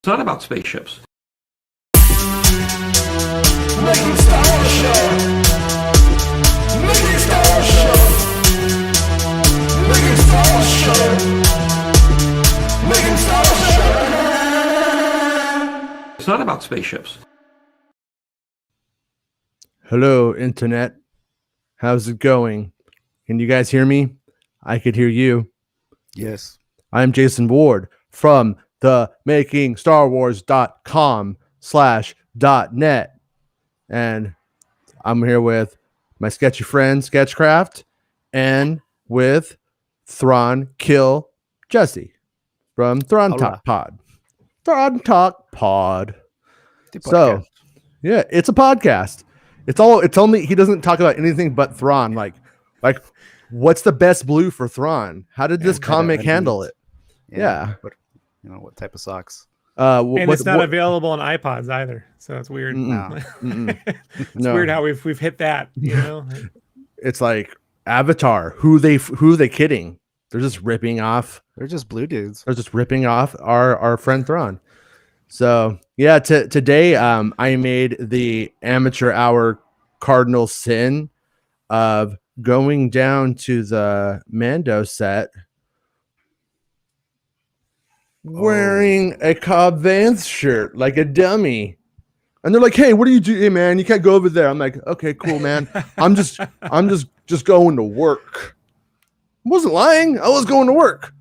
It's not about spaceships. Making Star Wars Show. Making Star Wars Show. Making Star Wars Show. Making Star Wars Show. It's not about spaceships. Hello, Internet. How's it going? Can you guys hear me? I could hear you. Yes. I'm Jason Ward from the MakingStarWars.com/.net. And I'm here with my sketchy friend, Sketchcraft, and with Thrawn Kill Jesse from Thrawn Talk Pod. Thrawn Talk Pod. So, yeah, it's a podcast. It's only he doesn't talk about anything but Thrawn. Like what's the best blue for Thrawn? How did this comic handle it? Yeah. But, what type of socks? And it's not available on iPods either, so it's weird. It's weird how we've hit that. It's like Avatar. Who they kidding? They're just ripping off. They're just blue dudes. They're just ripping off our friend Thrawn. So yeah, today I made the amateur hour cardinal sin of going down to the Mando set wearing a Cobb Vanth shirt like a dummy. And they're like, "Hey, what do you do? Hey man, you can't go over there." I'm like, "Okay, cool, man. I'm just going to work." I wasn't lying. I was going to work.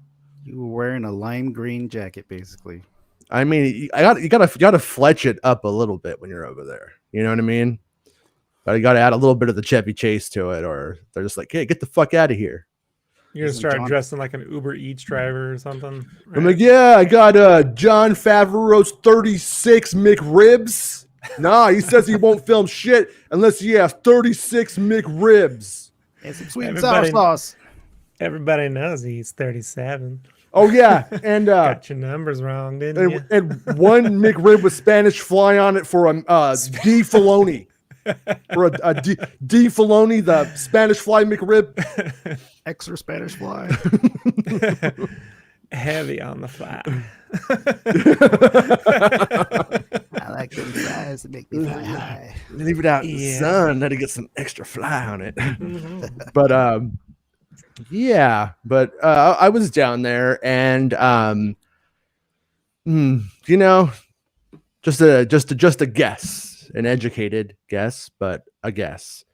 You were wearing a lime green jacket, basically. I mean, you gotta fletch it up a little bit when you're over there. You know what I mean? But you gotta add a little bit of the Chevy Chase to it, or they're just like, "Hey, get the fuck out of here." You're gonna start dressing like an Uber Eats driver or something. Right? I'm like, "Yeah, I got John Favreau's 36 McRibs." Nah, he says he won't film shit unless he has 36 McRibs and some sweet and sour sauce. Everybody knows he eats 37. Oh yeah, and got your numbers wrong, didn't you? And one McRib with Spanish fly on it for a D Filoni. For a D Filoni, the Spanish fly McRib. Extra Spanish fly. Heavy on the fly. I like them flies to make me fly high. Leave it out in the sun, let it get some extra fly on it. But yeah, but I was down there, and just a guess, an educated guess, but a guess.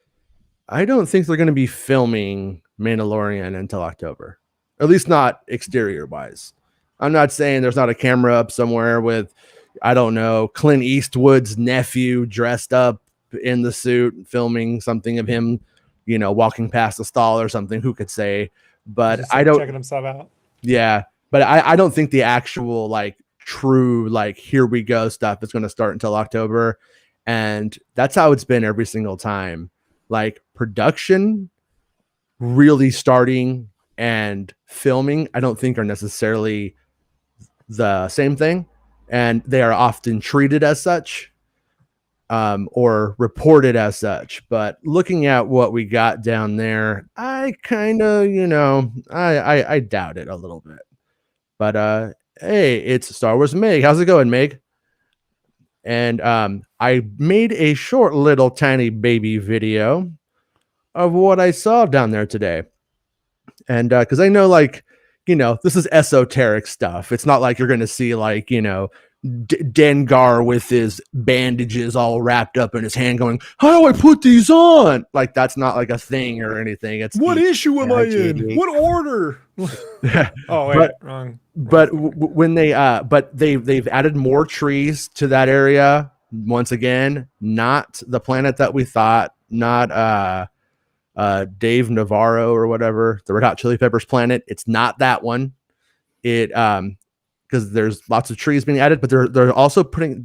I don't think they're going to be filming Mandalorian until October, at least not exterior wise. I'm not saying there's not a camera up somewhere with, I don't know, Clint Eastwood's nephew dressed up in the suit filming something of him, walking past the stall or something. Who could say? But I don't checking himself out. Yeah, but I don't think the actual true here we go stuff is going to start until October, and that's how it's been every single time. Production really starting and filming, I don't think are necessarily the same thing, and they are often treated as such. Or reported as such. But looking at what we got down there, I kind of, I doubt it a little bit. But hey, it's Star Wars Meg. How's it going, Meg? And I made a short little tiny baby video of what I saw down there today. And because I know, this is esoteric stuff. It's not like you're going to see Dengar with his bandages all wrapped up in his hand going, "How do I put these on?" That's not a thing or anything. It's what issue am I in? What order? Oh wait, wrong. But when they've added more trees to that area once again. Not the planet that we thought. Not Dave Navarro or whatever, the Red Hot Chili Peppers planet. It's not that one. Because there's lots of trees being added, but they're also putting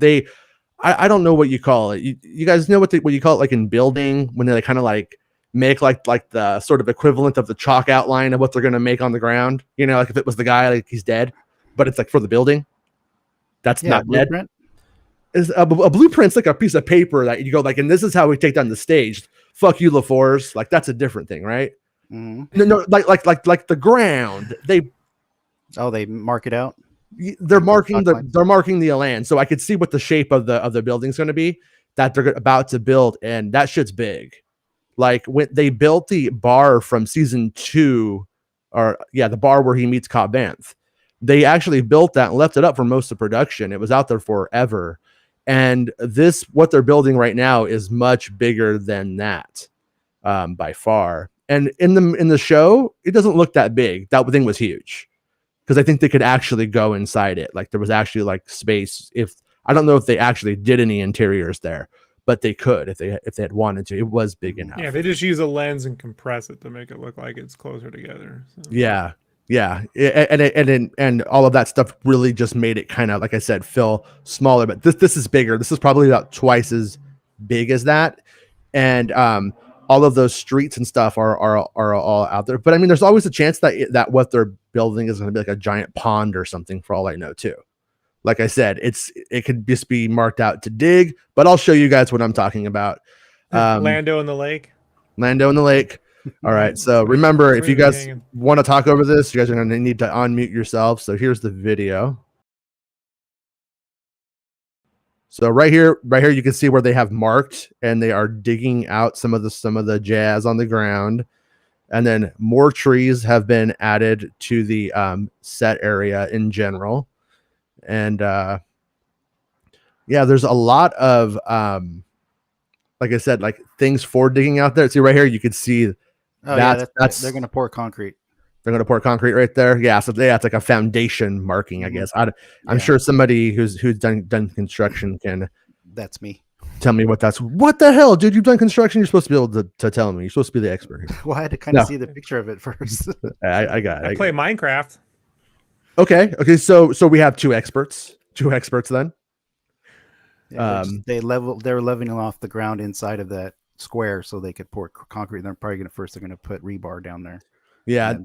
I don't know what you call it. You guys know what you call it, in building, when they kind of make the sort of equivalent of the chalk outline of what they're gonna make on the ground. If it was the guy, he's dead, but it's for the building. That's not dead. Is a blueprint's like a piece of paper that you go and this is how we take down the stage. Fuck you, LaForce. That's a different thing, right? Mm-hmm. No, like the ground. They mark it out. they're marking the land, so I could see what the shape of the building's going to be that they're about to build, and that shit's big. Like when they built the bar from season 2, the bar where he meets Cobb Vanth, they actually built that and left it up for most of production. It was out there forever, and what they're building right now is much bigger than that, by far. And in the show, it doesn't look that big. That thing was huge because I think they could actually go inside it. Like there was actually like space. I don't know if they actually did any interiors there, but they could if they had wanted to. It was big enough. Yeah, they just use a lens and compress it to make it look like it's closer together. So. Yeah. And all of that stuff really just made it kind of, like I said, feel smaller. But this is bigger. This is probably about twice as big as that. And all of those streets and stuff are all out there. But I mean, there's always a chance that what they're building is going to be like a giant pond or something, for all I know too. Like I said, it could just be marked out to dig, but I'll show you guys what I'm talking about. Lando in the lake. Lando in the lake. All right. So remember, if you guys want to talk over this, you guys are going to need to unmute yourself. So here's the video. So right here, you can see where they have marked, and they are digging out some of the jazz on the ground, and then more trees have been added to the set area in general. And there's a lot of like I said, like things for digging out there. See right here, you can see that's they're gonna pour concrete. They're gonna pour concrete right there. Yeah, so it's like a foundation marking, I guess. I'm sure somebody who's done construction can. That's me. Tell me what the hell, dude? You've done construction. You're supposed to be able to tell me. You're supposed to be the expert here. Well, I had to kind of see the picture of it first. I got it. I play Minecraft. Okay. So we have two experts then. Yeah, they're leveling off the ground inside of that square so they could pour concrete. They're probably they're going to put rebar down there. Yeah,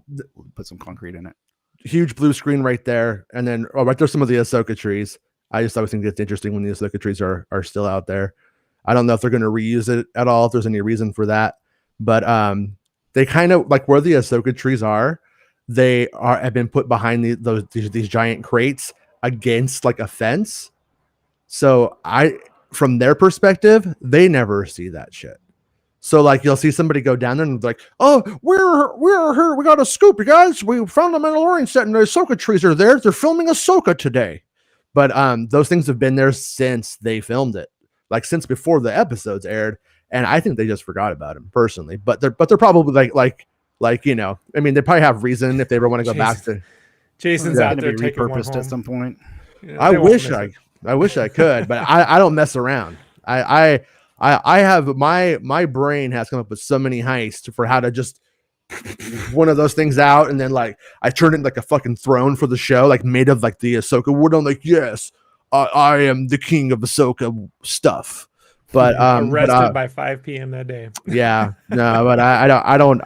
put some concrete in it. Huge blue screen right there, and then right there's some of the Ahsoka trees. I just always think it's interesting when the Ahsoka trees are still out there. I don't know if they're going to reuse it at all, if there's any reason for that, but they kind of like where the Ahsoka trees are. Have been put behind these giant crates against like a fence. So from their perspective, they never see that shit. So like you'll see somebody go down there and be like, oh, we're here. We got a scoop, you guys. We found the Mandalorian set and the Ahsoka trees are there. They're filming Ahsoka today. But those things have been there since they filmed it, like since before the episodes aired. And I think they just forgot about him personally. But they're probably like you know, I mean, they probably have reason if they ever want to go back to. Jason's out there taking repurposed at some point. Yeah, I wish I could, but I don't mess around. I have my brain has come up with so many heists for how to just one of those things out, and then like I turn it into like a fucking throne for the show, like made of like the Ahsoka wood. I'm like, yes, I am the king of Ahsoka stuff. But arrested by 5 p.m. that day. Yeah, no, but I don't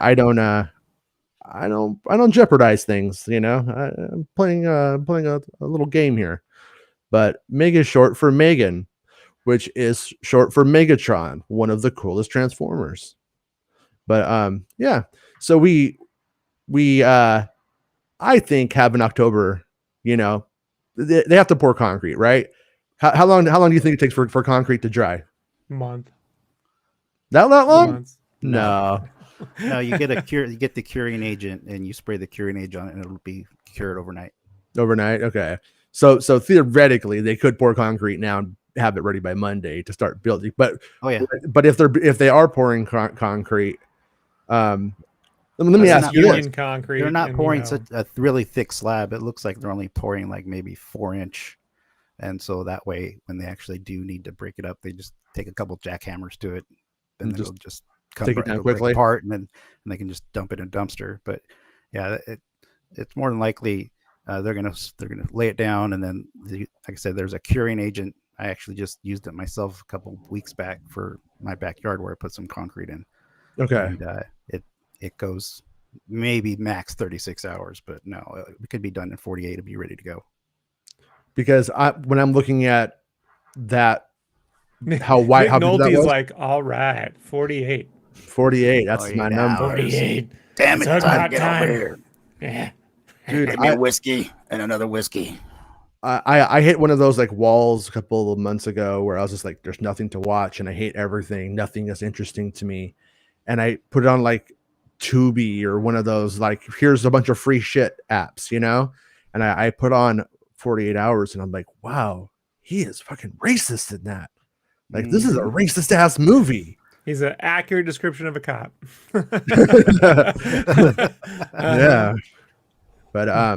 jeopardize things. You know, I'm playing a little game here. But Meg is short for Megan, which is short for Megatron, one of the coolest Transformers. But yeah, so we I think have in October, you know, they have to pour concrete, right? How long do you think it takes for concrete to dry? Month. That long? Months. No. No, you get the curing agent and you spray the curing agent on it and it'll be cured overnight. Overnight, okay. So theoretically, they could pour concrete now and have it ready by Monday to start building. But but if they are pouring concrete, let me ask you this: concrete. They're not pouring such a really thick slab. It looks like they're only pouring like maybe 4-inch, and so that way, when they actually do need to break it up, they just take a couple jackhammers to it, and then it'll just take it down quickly apart, and they can just dump it in a dumpster. But yeah, it's more than likely. They're gonna lay it down, and then like I said, there's a curing agent. I actually just used it myself a couple weeks back for my backyard where I put some concrete in. Okay. And it goes maybe max 36 hours, but no, it could be done in 48 to be ready to go. Because when I'm looking at that, how wide, how big that was? Like, all right, 48. 48. That's my number. 48. Damn it! It's Time to about get time. over here. Yeah. Dude, Give me a whiskey and another whiskey. I hit one of those like walls a couple of months ago where I was just like, there's nothing to watch and I hate everything. Nothing is interesting to me. And I put it on like Tubi or one of those, like, here's a bunch of free shit apps, you know? And I put on 48 hours and I'm like, wow, he is fucking racist in that. Like, this is a racist ass movie. He's an accurate description of a cop. Yeah. But I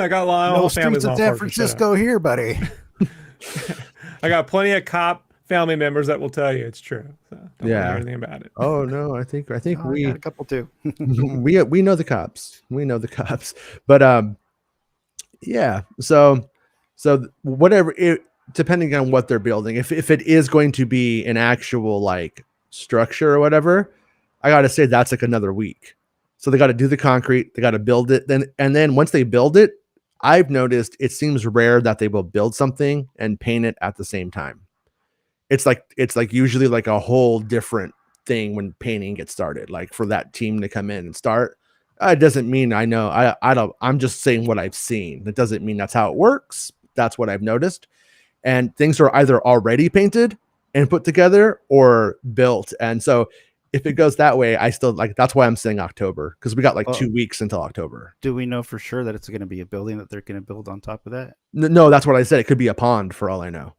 got a lot No of families streets of on San board, so shut Francisco here, buddy. I got plenty of cop family members that will tell you it's true. So don't Yeah. worry anything about it. oh no, I think I we got a couple too. we know the cops. We know the cops. But yeah. So whatever it, depending on what they're building, if it is going to be an actual like structure or whatever, I gotta say that's like another week. So they got to do the concrete, they got to build it, then once they build it, I've noticed it seems rare that they will build something and paint it at the same time. It's like usually like a whole different thing when painting gets started. Like for that team to come in and start, it doesn't mean I know. I don't. I'm just saying what I've seen. It doesn't mean that's how it works. That's what I've noticed. And things are either already painted and put together or built. And so if it goes that way, I still like, that's why I'm saying October, because we got like 2 weeks until October. Do we know for sure that it's going to be a building that they're going to build on top of that? No, that's what I said. It could be a pond for all I know.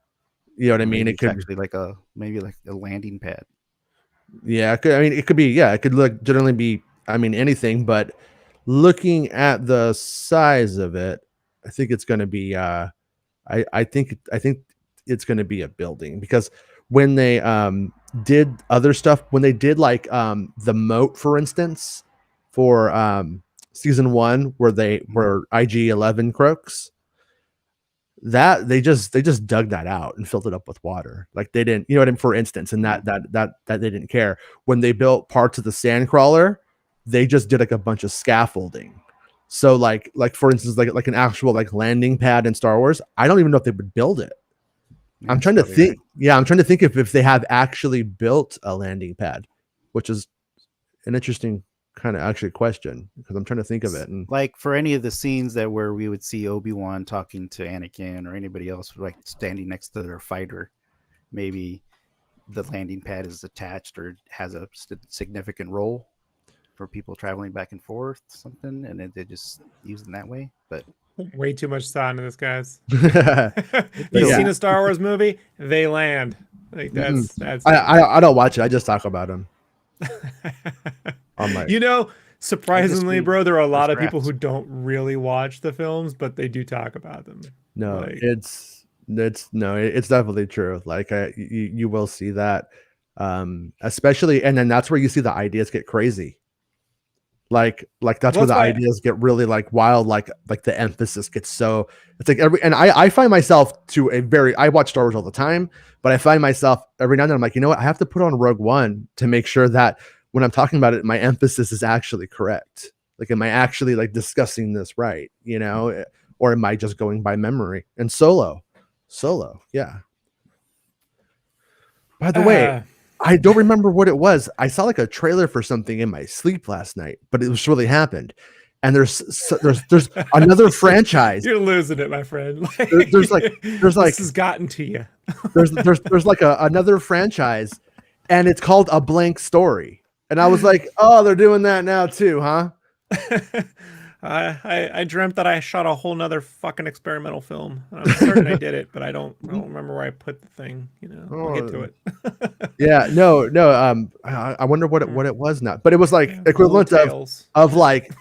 You know what I mean? Maybe It could actually maybe like a landing pad. Yeah, it could be. Yeah, it could look generally be. I mean, anything. But looking at the size of it, I think it's going to be. I think it's going to be a building, because when they did other stuff, when they did like the moat, for instance, for season 1, where they were IG-11 croaks, that they just dug that out and filled it up with water. Like they didn't, you know what I mean, for instance, and that they didn't care. When they built parts of the sand crawler, they just did like a bunch of scaffolding. So like for instance, like an actual like landing pad in Star Wars, I don't even know if they would build it. I'm trying to think. Right. Yeah, I'm trying to think if they have actually built a landing pad, which is an interesting kind of actually question, because I'm trying to think of it. And like for any of the scenes that where we would see Obi-Wan talking to Anakin or anybody else like standing next to their fighter, maybe the landing pad is attached or has a significant role for people traveling back and forth, something, and they just use it in that way. But way too much thought into this, guys. You've seen a Star Wars movie? They land. Like that's. I don't watch it. I just talk about them. You know, surprisingly, bro, there are a lot of people who don't really watch the films, but they do talk about them. No, like, it's definitely true. Like you will see that, especially, and then that's where you see the ideas get crazy. Like that's where the ideas get really like wild. Like the emphasis gets so, it's like I find myself I watch Star Wars all the time, but I find myself every now and then I'm like, you know what, I have to put on Rogue One to make sure that when I'm talking about it, my emphasis is actually correct. Like, am I actually like discussing this right? You know, or am I just going by memory? And Solo, yeah. By the way, I don't remember what it was. I saw like a trailer for something in my sleep last night, but it was really happened. And there's another franchise. You're losing it, my friend. Like, there's like this has gotten to you. there's like another franchise, and it's called A Blank Story. And I was like, oh, they're doing that now too, huh? I dreamt that I shot a whole nother fucking experimental film. I'm certain I did it, but I don't remember where I put the thing. You know, I'll get to it. Yeah, no. I wonder what it was now, but it was like equivalent of like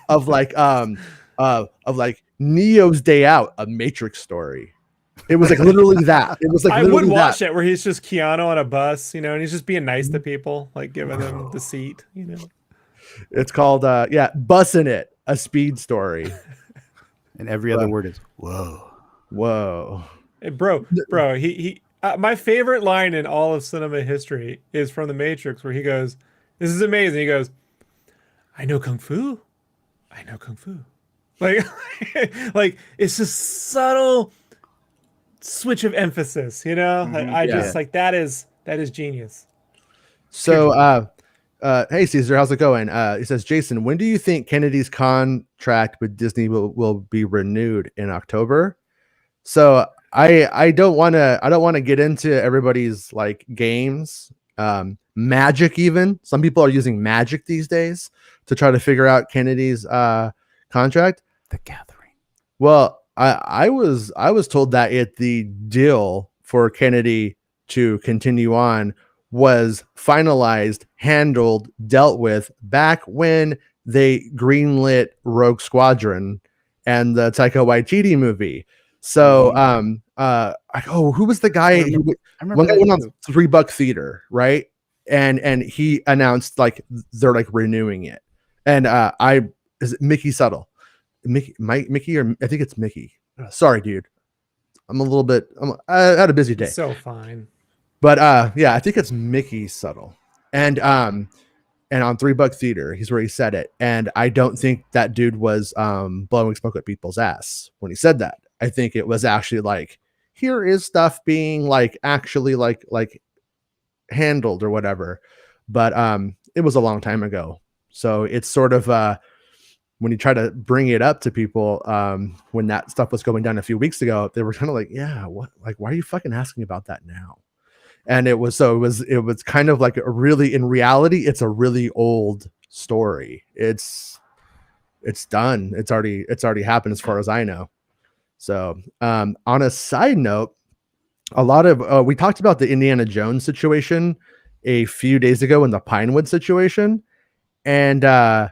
Neo's Day Out, a Matrix story. It was like literally that. It was like I would watch it where he's just Keanu on a bus, you know, and he's just being nice to people, like giving them the seat, you know. It's called Bussin' It, a speed story. And every other word is whoa. Hey, bro, he my favorite line in all of cinema history is from The Matrix, where he goes, "This is amazing." He goes, I know kung fu. Like like it's just subtle switch of emphasis, you know. I just like that is genius. So Hey Caesar, how's it going? He says, Jason, when do you think Kennedy's contract with Disney will be renewed? In October? So I don't want to get into everybody's like games, magic. Even some people are using magic these days to try to figure out Kennedy's contract. The Gathering. Well, I was told that the deal for Kennedy to continue on was finalized, handled, dealt with back when they greenlit Rogue Squadron and the Taika Waititi movie. So, who was the guy who remember that went on too. $3 theater, right? And he announced like they're like renewing it. And is it Mickey Subtle? Mickey, or I think it's Mickey. Sorry, dude. I'm I had a busy day. So fine. But yeah, I think it's Mickey Subtle. And on $3 theater, he's where he said it. And I don't think that dude was blowing smoke at people's ass when he said that. I think it was actually like, here is stuff being like actually like handled or whatever. But it was a long time ago. So it's sort of when you try to bring it up to people, when that stuff was going down a few weeks ago, they were kind of like, yeah, what, like, why are you fucking asking about that now? And it was kind of like in reality, it's a really old story. It's done. It's already happened as far as I know. So on a side note, a lot of we talked about the Indiana Jones situation a few days ago in the Pinewood situation. And I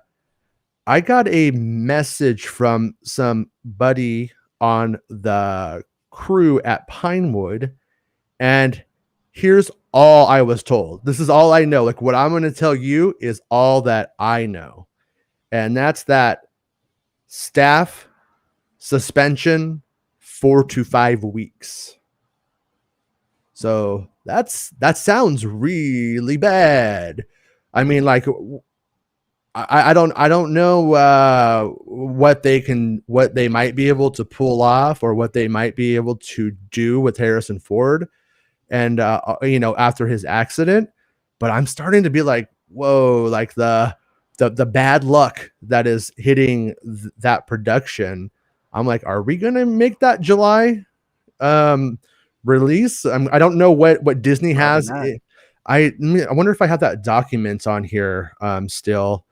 got a message from some buddy on the crew at Pinewood, and here's all I was told. This is all I know. Like, what I'm going to tell you is all that I know. And that's that staff suspension 4 to 5 weeks. So that sounds really bad. I mean, like, I don't know what they might be able to pull off, or what they might be able to do with Harrison Ford and after his accident. But I'm starting to be like, whoa, like the bad luck that is hitting that production. I'm like, are we gonna make that July release? I don't know what Disney has. I wonder if I have that document on here still.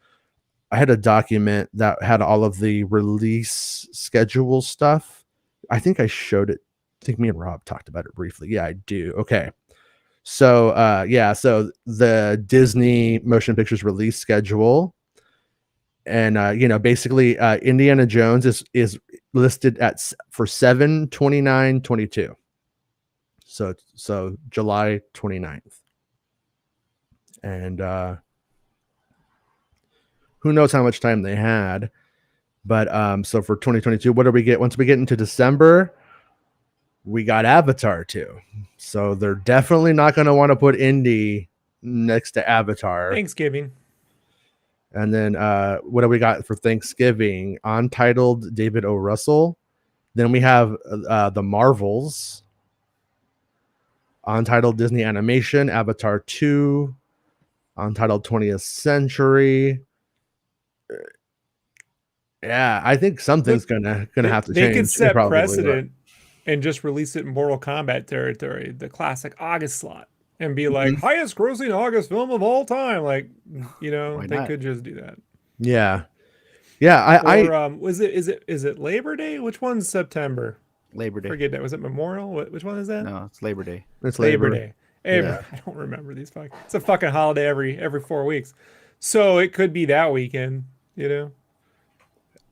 I had a document that had all of the release schedule stuff. I think I showed it. I think me and Rob talked about it briefly. Yeah, I do. Okay. So so the Disney Motion Pictures release schedule, and basically Indiana Jones is listed for 7/29/22. So July 29th. And who knows how much time they had. But so for 2022, what do we get? Once we get into December, we got Avatar 2. So they're definitely not going to want to put Indy next to Avatar. Thanksgiving. And then what do we got for Thanksgiving? Untitled, David O. Russell. Then we have the Marvels. Untitled, Disney Animation, Avatar 2. Untitled, 20th Century. Yeah, I think something's gonna have to change. They could set probably precedent and just release it in Mortal Kombat territory, the classic August slot, and be like, highest grossing August film of all time. Like, they could just do that. Yeah. Yeah. Is it Labor Day? Which one's September? Labor Day. Forget that. Was it Memorial? Which one is that? No, it's Labor Day. It's Labor Day. Yeah. I don't remember these fucking. It's a fucking holiday every 4 weeks, so it could be that weekend.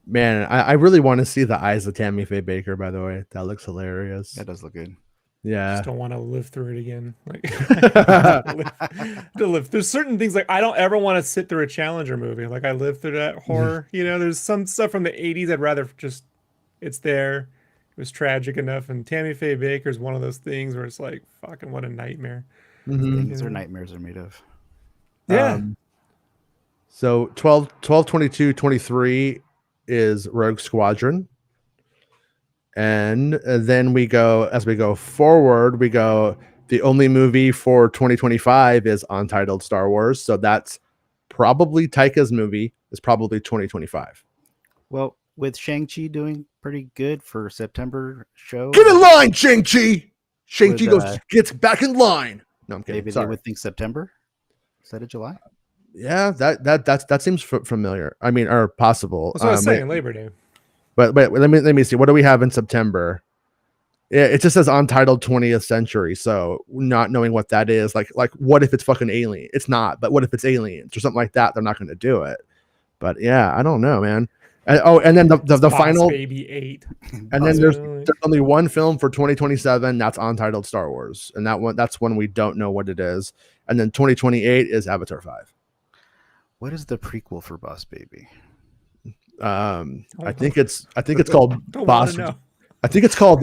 Man, I really want to see the eyes of Tammy Faye Baker. By the way, that looks hilarious. That does look good. Yeah. Just don't want to live through it again. Like, to live. There's certain things like I don't ever want to sit through a Challenger movie. Like I lived through that horror. There's some stuff from the 80s I'd rather just. It's there. It was tragic enough, and Tammy Faye Baker is one of those things where it's like, fucking, what a nightmare. Things are nightmares are made of. Yeah. So 12/22/23 is Rogue Squadron, and then as we go forward, the only movie for 2025 is Untitled Star Wars. So that's probably Taika's movie is probably 2025. Well, with Shang-Chi doing pretty good for September show, Get in line, Shang-Chi. Shang-Chi Would, gets back in line. No, I'm kidding. maybe Sorry. they would think September instead of July. Yeah, that seems familiar. I mean, or possible. That's what I was saying. Labor Day. But let me see. What do we have in September? It just says Untitled 20th Century. So not knowing what that is, like what if it's fucking alien? It's not. But what if it's aliens or something like that? They're not going to do it. But yeah, I don't know, man. And then the final Baby 8. And then there's only one film for 2027. That's Untitled Star Wars, and that's one we don't know what it is. And then 2028 is Avatar 5. What is the prequel for Boss Baby? I think it's called Boss. Know. I think it's called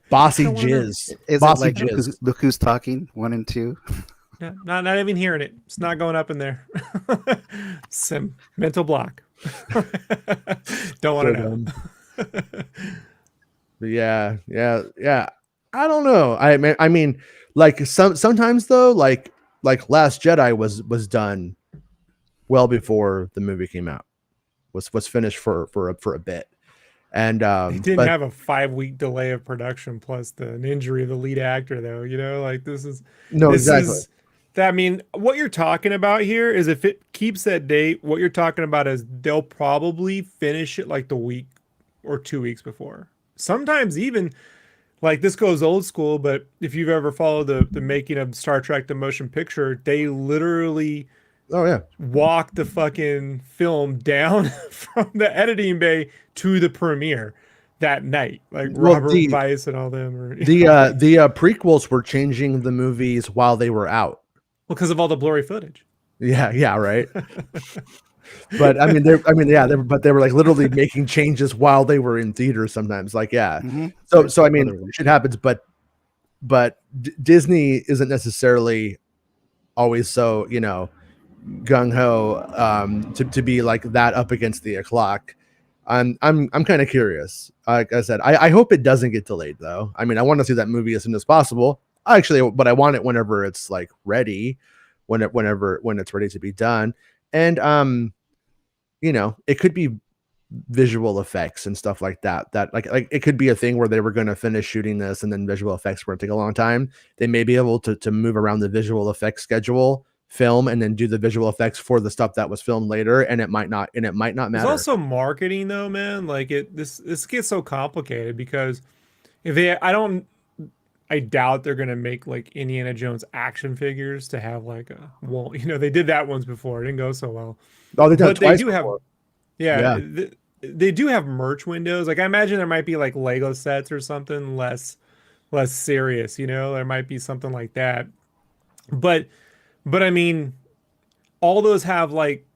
Bossy Jizz. Is Bossy it like Jizz. Look Who's Talking 1 and 2? Yeah, not even hearing it. It's not going up in there. Some mental block. Don't want to know. But yeah. I don't know. I mean, like sometimes though, like Last Jedi was done well before the movie came out. Was finished for a bit. And it didn't have a 5-week delay of production plus an injury of the lead actor, though. You know, like this is exactly. I mean, what you're talking about here is if it keeps that date, what you're talking about is they'll probably finish it like the week or 2 weeks before. Sometimes even like this goes old school, but if you've ever followed the making of Star Trek the motion picture, they literally walk the fucking film down from the editing bay to the premiere that night, like Robert Weiss and all them. The prequels were changing the movies while they were out. Because of all the blurry footage. Yeah, right. But I mean, they were like literally making changes while they were in theaters sometimes. Like, yeah. Mm-hmm. So I mean, shit happens, but Disney isn't necessarily always so, you know, gung ho to be like that up against the clock. I'm kind of curious. Like I said, I hope it doesn't get delayed though. I mean, I want to see that movie as soon as possible. But I want it whenever it's like ready, when it's ready to be done. And you know, it could be visual effects and stuff like that. That like it could be a thing where they were going to finish shooting this and then visual effects were going to take a long time. They may be able to move around the visual effects schedule, film, and then do the visual effects for the stuff that was filmed later, and it might not matter. There's also marketing though, man. Like this gets so complicated because I doubt they're gonna make like Indiana Jones action figures to have like they did that once before. It didn't go so well. Oh, they did it twice do before. They do have merch windows. Like I imagine there might be like Lego sets or something less serious. You know, there might be something like that. But I mean, all those have like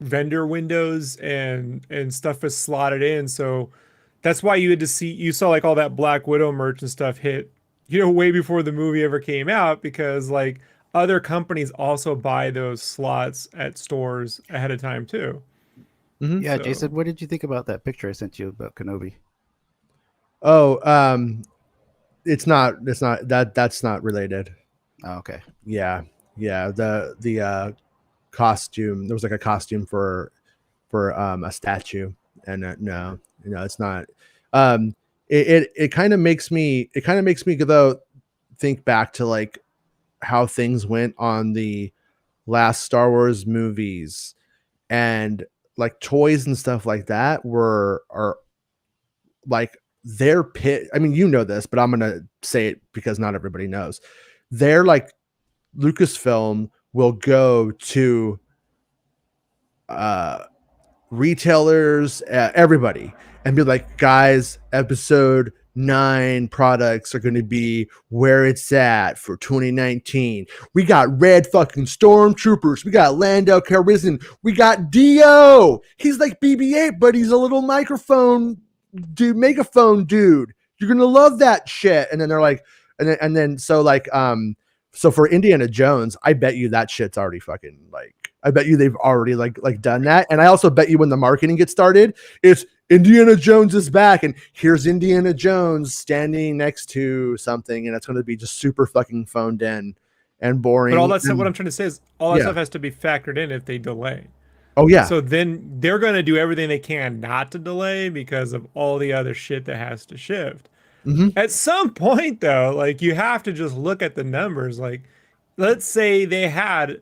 vendor windows and stuff is slotted in. So that's why you saw like all that Black Widow merch and stuff hit, you know, way before the movie ever came out, because like other companies also buy those slots at stores ahead of time too. Mm-hmm. Yeah, so. Jason, what did you think about that picture I sent you about Kenobi? Oh, that's not related. Oh, okay. Yeah. The costume. There was like a costume for a statue, and no, it's not. It kind of makes me though think back to like how things went on the last Star Wars movies, and like toys and stuff like that are like their pit. I mean, you know this, but I'm gonna say it because not everybody knows. They're like Lucasfilm will go to retailers, everybody, and be like, guys, episode 9 products are going to be where it's at for 2019. We got red fucking stormtroopers. We got Lando Calrissian. We got Dio. He's like BB-8, but he's a little megaphone dude. You're going to love that shit. And then they're like, and then so like, so for Indiana Jones, I bet you that shit's already fucking like, I bet you they've already like done that. And I also bet you when the marketing gets started, it's Indiana Jones is back, and here's Indiana Jones standing next to something, and it's going to be just super fucking phoned in, and boring. But all that stuff, and- what I'm trying to say is all that Yeah. stuff has to be factored in if they delay. oh yeah, So then they're going to do everything they can not to delay because of all the other shit that has to shift. Mhm. At some point, though, like you have to just look at the numbers. Like, let's say they had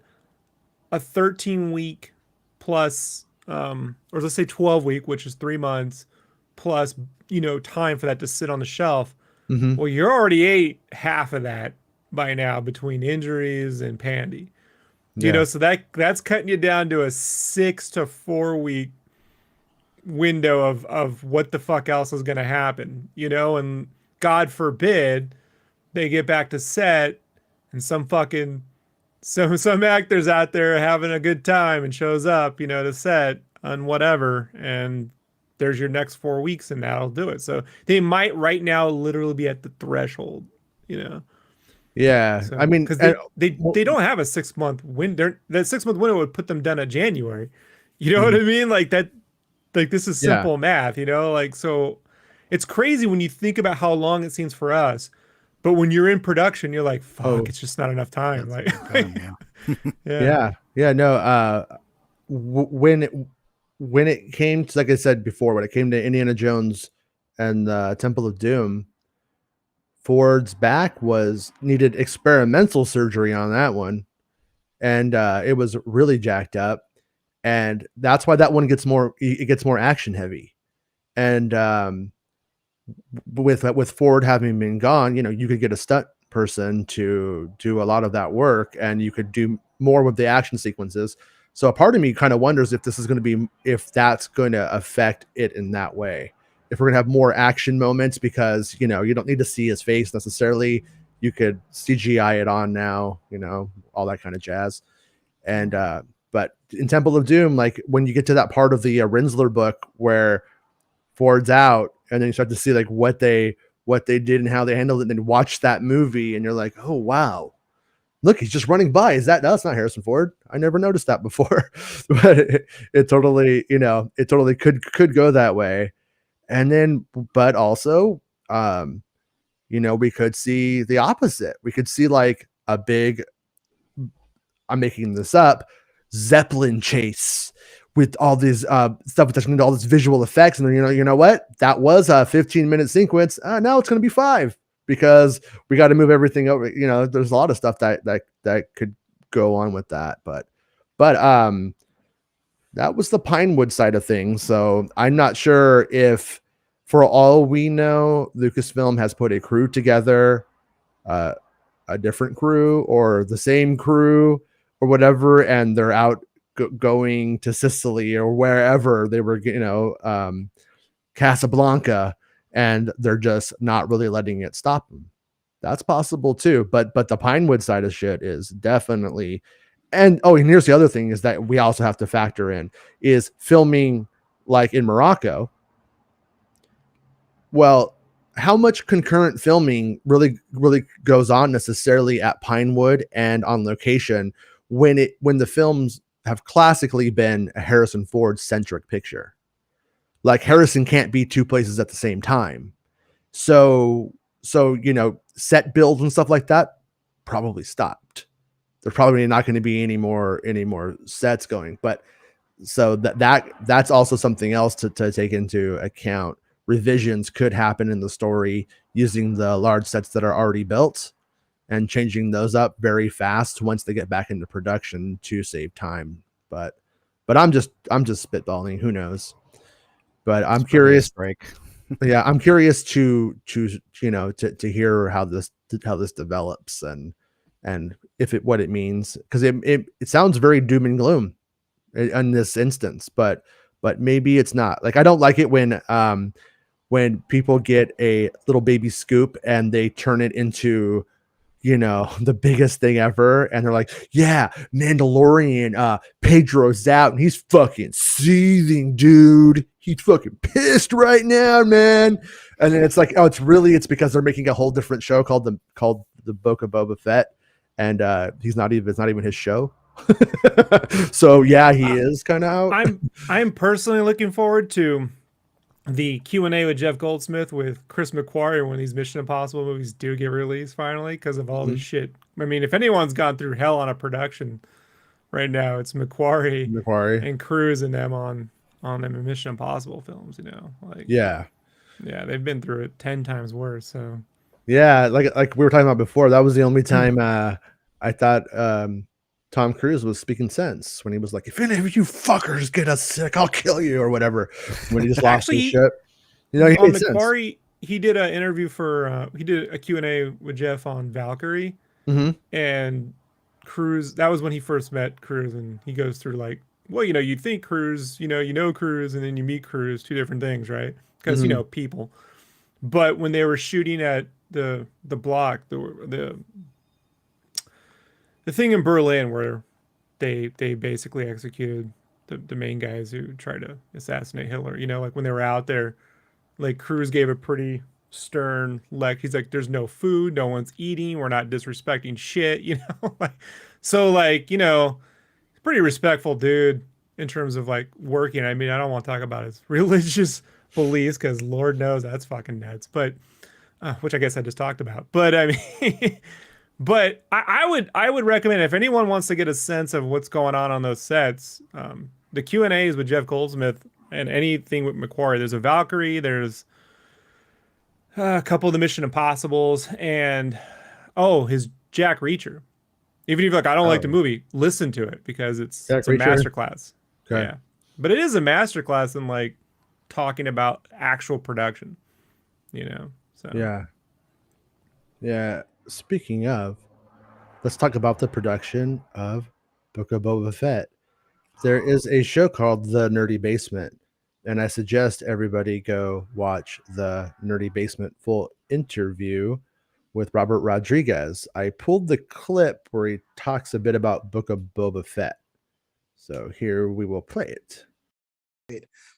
a 13-week plus, or let's say 12-week, which is 3 months plus, time for that to sit on the shelf. Mhm. Well, you're already ate half of that by now between injuries and Pandy. yeah. So that's cutting you down to a 6 to 4 week window of what the fuck else is going to happen, and God forbid they get back to set and some actors out there having a good time and shows up, to set on whatever, and there's your next 4 weeks and that'll do it. So they might right now literally be at the threshold, Yeah, so, I mean, because and- they don't have a 6 month window. That 6 month window would put them done at January. You know what I mean? Like that. Like this is Yeah. simple math. Like so, it's crazy when you think about how long it seems for us. But when you're in production, you're like, "Fuck, Oh. it's just not enough time." Like, yeah. No. When it came to, like I said before, when it came to Indiana Jones and Temple of Doom, Ford's back needed experimental surgery on that one, and it was really jacked up, and that's why that one gets more action heavy, and with Ford having been gone, you could get a stunt person to do a lot of that work, and you could do more with the action sequences. So a part of me kind of wonders if that's going to affect it in that way. If we're gonna have more action moments, because you don't need to see his face necessarily. You could CGI it on now, all that kind of jazz. And but in Temple of Doom, like when you get to that part of the Rinsler book where Ford's out, and then you start to see like what they did and how they handled it, and then watch that movie, and you're like, oh wow, look, he's just running by. No, it's not Harrison Ford. I never noticed that before. But it totally, it totally could go that way. And then, but also, we could see the opposite. We could see like a big, I'm making this up, Zeppelin chase with all these stuff that's going to all this visual effects. And then, you know what? That was a 15-minute sequence. Now it's going to be 5 because we got to move everything over. There's a lot of stuff that could go on with that. But that was the Pinewood side of things. So I'm not sure if, for all we know, Lucasfilm has put a crew together, a different crew or the same crew or whatever, and they're out going to Sicily or wherever they were, Casablanca, and they're just not really letting it stop them. That's possible too. But the Pinewood side of shit is definitely. And here's the other thing is that we also have to factor in is filming like in Morocco. Well, how much concurrent filming really goes on necessarily at Pinewood and on location when the films have classically been a Harrison Ford centric picture? Like Harrison can't be 2 places at the same time. So set builds and stuff like that probably stopped. There's probably not going to be any more sets going, but so that's also something else to take into account. Revisions could happen in the story using the large sets that are already built and changing those up very fast once they get back into production to save time. But I'm just spitballing. Who knows? But I'm curious. Yeah, I'm curious to hear how this develops and what it means, because it sounds very doom and gloom in this instance, but maybe it's not. Like I don't like it when people get a little baby scoop and they turn it into the biggest thing ever, and they're like, yeah, Mandalorian, Pedro's out and he's fucking seething, dude. He's fucking pissed right now, man. And then it's like, oh, it's because they're making a whole different show called the Book of Boba Fett, and it's not even his show. So yeah, he is kind of out. I'm personally looking forward to the Q&A with Jeff Goldsmith with Chris McQuarrie when these Mission Impossible movies do get released finally because of all this shit. I mean, if anyone's gone through hell on a production right now, it's McQuarrie Macquarie. and Cruise and them on them Mission Impossible films, Like Yeah. yeah, they've been through it 10 times worse, so Yeah, like we were talking about before, that was the only time I thought Tom Cruise was speaking sense when he was like, "If any of you fuckers get us sick, I'll kill you," or whatever. When he just lost his shit, he on made sense. McQuarrie, he did an interview for he did a Q&A with Jeff on Valkyrie, and Cruise. That was when he first met Cruise, and he goes through like, well, you think Cruise, you know Cruise, and then you meet Cruise, two different things, right? Because people. But when they were shooting at the block, the thing in Berlin where they basically executed the main guys who tried to assassinate Hitler, like when they were out there, like Cruz gave a pretty stern he's like, there's no food, no one's eating, we're not disrespecting shit, pretty respectful dude in terms of like working. I mean, I don't want to talk about his religious beliefs because Lord knows that's fucking nuts, but which I guess I just talked about. But I mean, but I would recommend, if anyone wants to get a sense of what's going on those sets, the Q&As with Jeff Goldsmith and anything with McQuarrie. There's a Valkyrie, there's a couple of the Mission Impossibles, and his Jack Reacher. Even if I don't like the movie, listen to it because it's a masterclass. Okay. Yeah, but it is a masterclass in like talking about actual production. So yeah. Speaking of, let's talk about the production of Book of Boba Fett. There is a show called The Nerdy Basement, and I suggest everybody go watch the Nerdy Basement full interview with Robert Rodriguez. I pulled the clip where he talks a bit about Book of Boba Fett. So here we will play it.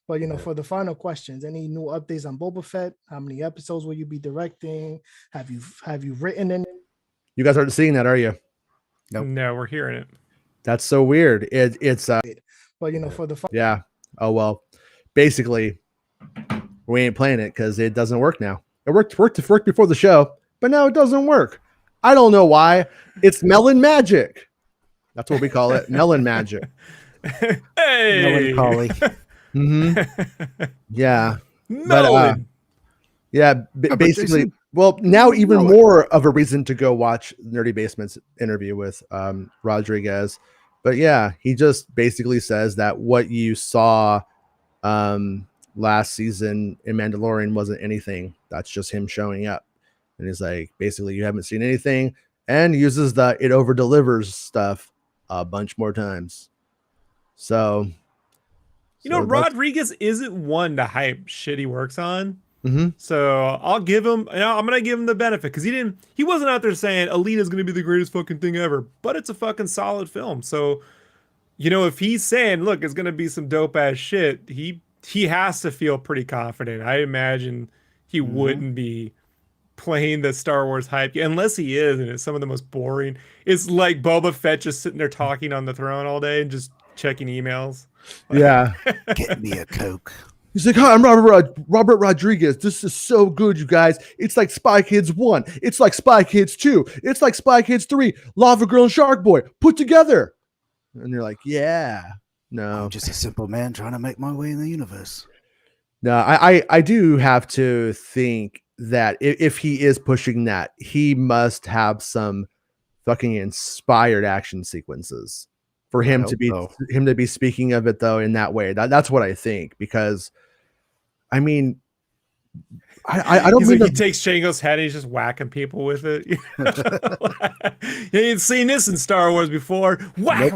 But for the final questions, any new updates on Boba Fett? How many episodes will you be directing? Have you written in? You guys aren't seeing that, are you? Nope. No, we're hearing it. That's so weird. It's But for the yeah. Oh well. Basically, we ain't playing it because it doesn't work now. It worked before the show, but now it doesn't work. I don't know why. It's melon magic. That's what we call it. Melon magic. Hey, Melancholy. Yeah. Melon. But basically, well, now even more of a reason to go watch Nerdy Basement's interview with Rodriguez. But yeah, he just basically says that what you saw last season in Mandalorian wasn't anything. That's just him showing up. And he's like, basically, you haven't seen anything, and uses the it over delivers stuff a bunch more times. So Rodriguez isn't one to hype shit he works on. So I'll give him, I'm going to give him the benefit because he wasn't out there saying Alita's going to be the greatest fucking thing ever, but it's a fucking solid film. So, if he's saying, look, it's going to be some dope ass shit, he has to feel pretty confident. I imagine he wouldn't be playing the Star Wars hype unless he is. And it's some of the most boring. It's like Boba Fett just sitting there talking on the throne all day and just checking emails. Yeah. Get me a Coke. He's like, hi, I'm Robert Rodriguez. This is so good, you guys. It's like Spy Kids 1. It's like Spy Kids 2. It's like Spy Kids 3. Lava Girl and Shark Boy put together. And you're like, yeah. No. I'm just a simple man trying to make my way in the universe. No, I do have to think that if he is pushing that, he must have some fucking inspired action sequences for him to be speaking of it though in that way. That's what I think, because I mean, I don't think he takes Jango's head and he's just whacking people with it. You ain't seen this in Star Wars before. Whack.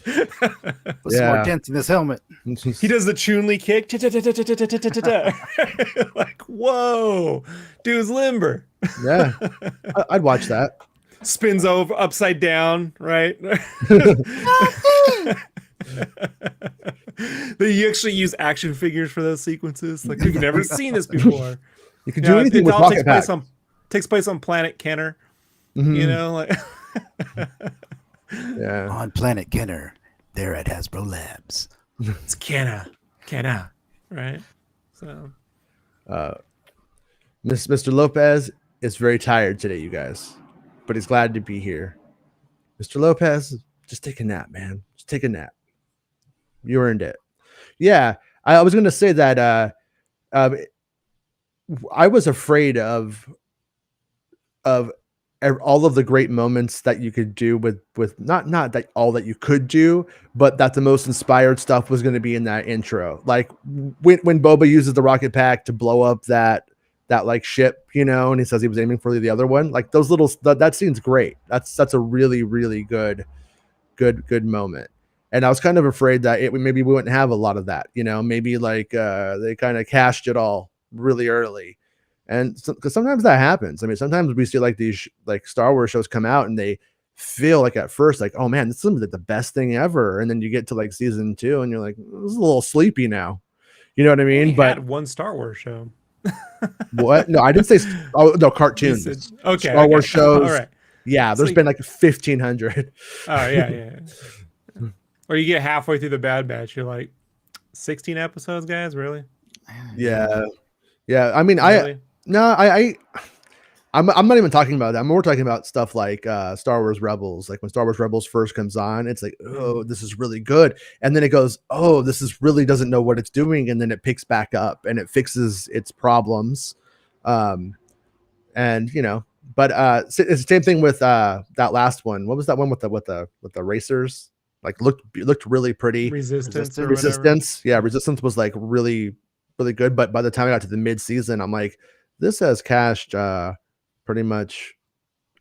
Put some more dents in this helmet. He does the Chun-Li kick. Like, whoa, dude's limber. Yeah, I'd watch that. Spins over upside down, right? They actually use action figures for those sequences. Like, you've never seen this before. You can do anything with pocket pack. Takes place on Planet Kenner. Like yeah. On Planet Kenner, they're at Hasbro Labs. It's Kenner. right? So Mr. Lopez is very tired today, you guys, but he's glad to be here. Mr. Lopez, just take a nap, man. Just take a nap. You earned it. Yeah, I was going to say that I was afraid of all of the great moments that you could do with not that all that you could do, but that the most inspired stuff was going to be in that intro. Like when Boba uses the rocket pack to blow up that like ship, you know, and he says he was aiming for the other one. Like those little that scene's great. That's a really good moment. And I was kind of afraid that maybe we wouldn't have a lot of that, you know, maybe like they kind of cashed it all really early. And because sometimes that happens. I mean, sometimes we see like these like Star Wars shows come out and they feel like at first like, oh man, this is like the best thing ever. And then you get to like season 2 and you're like, this is a little sleepy now. You know what I mean? We But had one Star Wars show. what? No, I didn't say. Oh no, cartoons. Okay, Star Wars shows. All right. Yeah, there's been like 1,500. Oh yeah. Or you get halfway through the Bad Batch, you're like, 16 episodes, guys, really? Yeah. I mean, Really? I'm not even talking about that. I'm more talking about stuff like Star Wars Rebels. Like when Star Wars Rebels first comes on, it's like, oh, this is really good. And then it goes, oh, this is really doesn't know what it's doing. And then it picks back up and it fixes its problems. And you know, but it's the same thing with that last one. What was that one with the racers? Like looked really pretty. Resistance. Yeah, Resistance was like really good. But by the time I got to the mid-season, I'm like, this has cashed pretty much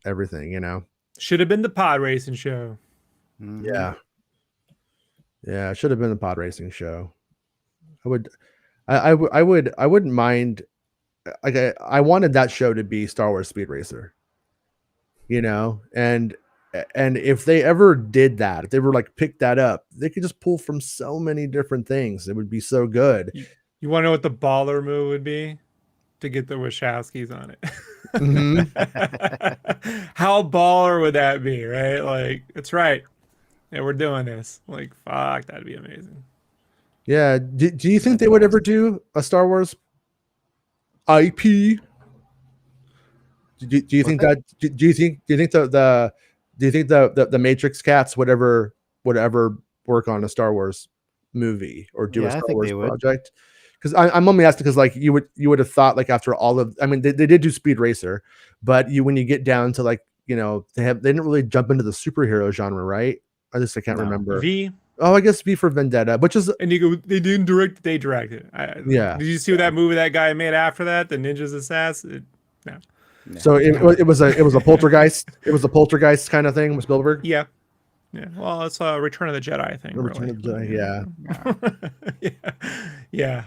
everything, you know. Should have been the pod racing show. Mhm. Yeah, it should have been the pod racing show. I wouldn't mind. Like I wanted that show to be Star Wars Speed Racer, you know, and if they ever did that, if they were like pick that up, they could just pull from so many different things. It would be so good. You want to know what the baller move would be? To get the Wachowskis on it. How baller would that be, right? Like, it's right. Yeah, we're doing this. Like, fuck, that'd be amazing. Yeah. Do you think they would ever do a Star Wars IP? Do you think that? Do you think the Matrix cats would ever work on a Star Wars movie or do a Star Wars project? Because I'm only asking because like you would have thought like after all of, I mean they did do Speed Racer, but when you get down to like, you know, they didn't really jump into the superhero genre, right? I can't remember. V. Oh, I guess V for Vendetta, which is, and you go, they didn't direct it, they directed it. Yeah. Did you see that movie that guy made after that, the Ninjas Assassin? No. So it was a poltergeist. It was a poltergeist kind of thing with Spielberg. Yeah. Well, it's a Return of the Jedi thing. Return of the Jedi, yeah.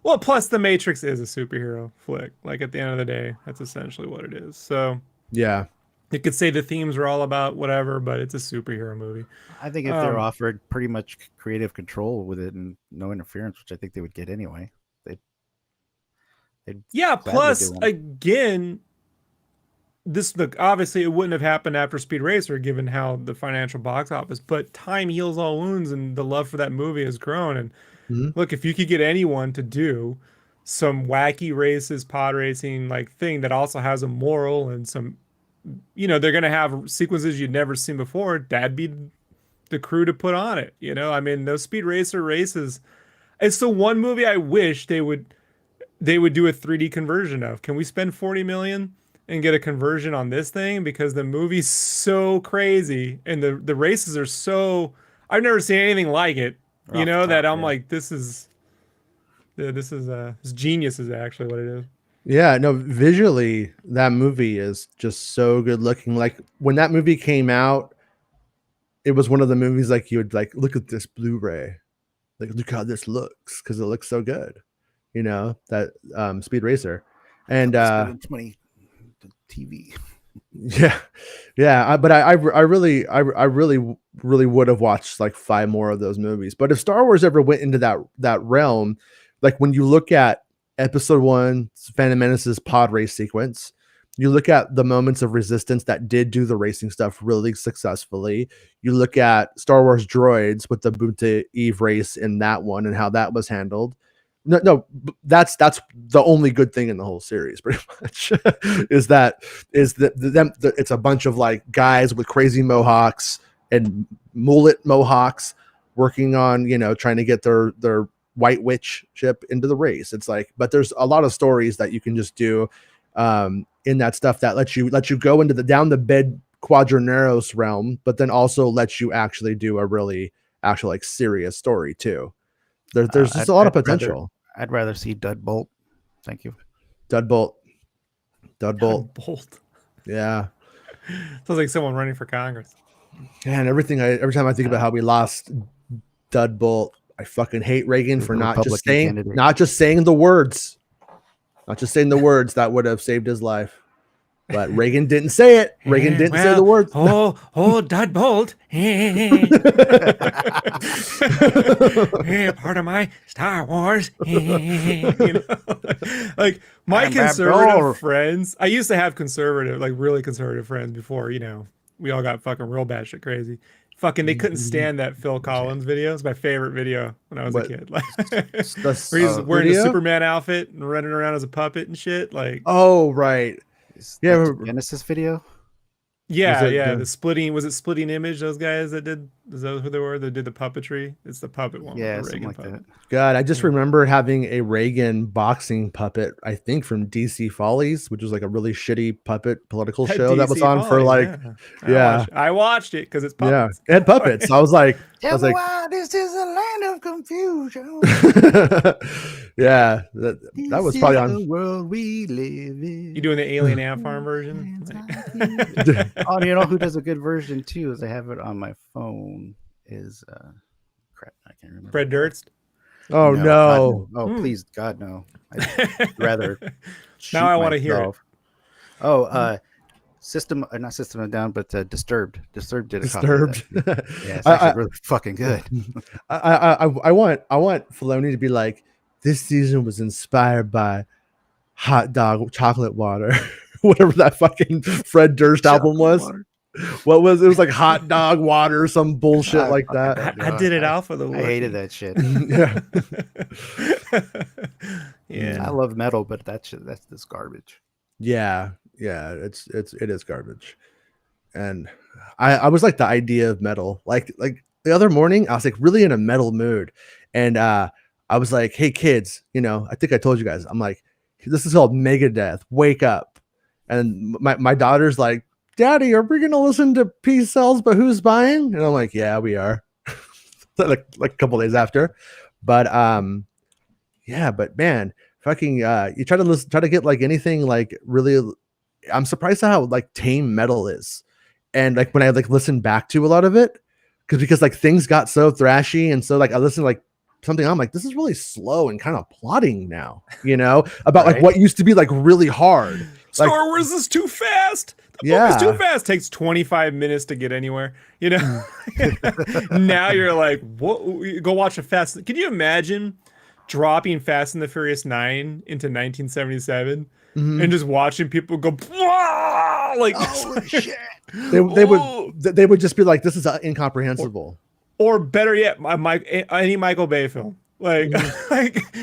Well, plus the Matrix is a superhero flick. Like at the end of the day, that's essentially what it is. So yeah, you could say the themes are all about whatever, but it's a superhero movie. I think if they're offered pretty much creative control with it and no interference, which I think they would get anyway, they'd plus again, obviously it wouldn't have happened after Speed Racer given how the financial box office, but time heals all wounds and the love for that movie has grown. And look, if you could get anyone to do some wacky races, pod racing like thing that also has a moral and some, you know, they're going to have sequences you'd never seen before, that'd be the crew to put on it. You know, I mean, those Speed Racer races, it's the one movie I wish they would do a 3D conversion of. Can we spend $40 million and get a conversion on this thing? Because the movie's so crazy and the races are so, I've never seen anything like it, you know, that I'm like, this is genius is actually what it is. Yeah, no, visually that movie is just so good looking. Like when that movie came out, it was one of the movies like you would like, look at this Blu-ray, like look how this looks, because it looks so good, you know, that Speed Racer. And 20 TV. Yeah. But I really would have watched like 5 more of those movies. But if Star Wars ever went into that realm, like when you look at Episode 1, Phantom Menace's pod race sequence, you look at the moments of Resistance that did do the racing stuff really successfully. You look at Star Wars Droids with the Boonta Eve race in that one and how that was handled. No, that's the only good thing in the whole series, pretty much. is that it's a bunch of like guys with crazy mohawks and mullet mohawks working on trying to get their white witch ship into the race. It's like, but there's a lot of stories that you can just do in that stuff that lets you go into the down the bed Quadraneros realm, but then also lets you actually do a really actual like serious story too. There's just a lot of potential. I'd rather see Dud Bolt. Thank you. Dud Bolt. Bolt. Yeah. Sounds like someone running for Congress. And every time I think about how we lost Dud Bolt, I fucking hate Reagan for not just saying the words. Not just saying the words that would have saved his life. But Reagan didn't say it. Reagan didn't say the words. Dud Bolt. Part of my Star Wars. Like my conservative friends. I used to have really conservative friends before, we all got fucking real batshit crazy. Fucking, they couldn't stand that Phil Collins video. It's my favorite video when I was a kid. Like, where he's wearing a Superman outfit and running around as a puppet and shit. Like, oh right. Yeah, Genesis video. Yeah. The splitting image? Those guys that did, is that who they were? That did the puppetry? It's the puppet one. Yeah, the something Reagan like puppet. that. God, I just remember having a Reagan boxing puppet, I think from DC Follies, which was like a really shitty puppet political show that was on for like, I watched it because it's puppets. Yeah, and puppets. I was like, why this is a land of confusion. Yeah, that was probably on the world we live in. You doing the Alien Ant Farm version? Oh, you know who does a good version too? Is I have it on my phone. Is crap? I can't remember. Fred Durst. Oh no! Oh please, God no! I'd rather. Now I want to hear it. Oh, not System of Down, but Disturbed. Disturbed did a Disturbed. copy of that. Yeah, it's actually really fucking good. I want Filoni to be like, this season was inspired by hot dog chocolate water, whatever that fucking Fred Durst album was. Water. What was it? Was like hot dog water, some bullshit like that. I did it out for the I hated that shit. Yeah. I love metal, but that's this garbage. Yeah, it is garbage. And I was like the idea of metal. Like the other morning, I was like really in a metal mood, and I was like, "Hey kids, I think I told you guys. I'm like, this is called Megadeth. Wake up!" And my daughter's like, "Daddy, are we gonna listen to Peace Sells, but who's buying?" And I'm like, "Yeah, we are." like a couple days after, but but man, fucking you try to get like anything like really. I'm surprised at how like tame metal is, and like when I like listen back to a lot of it, because like things got so thrashy, and so like I listen to like something, I'm like, this is really slow and kind of plotting now, about like what used to be like really hard. Star Wars is too fast. The book is too fast. Takes 25 minutes to get anywhere. Now you're like, what? Go watch a Fast. Can you imagine dropping Fast and the Furious 9 into 1977 and just watching people go like, oh shit. They would just be like, this is incomprehensible. Or better yet, any Michael Bay film. Like,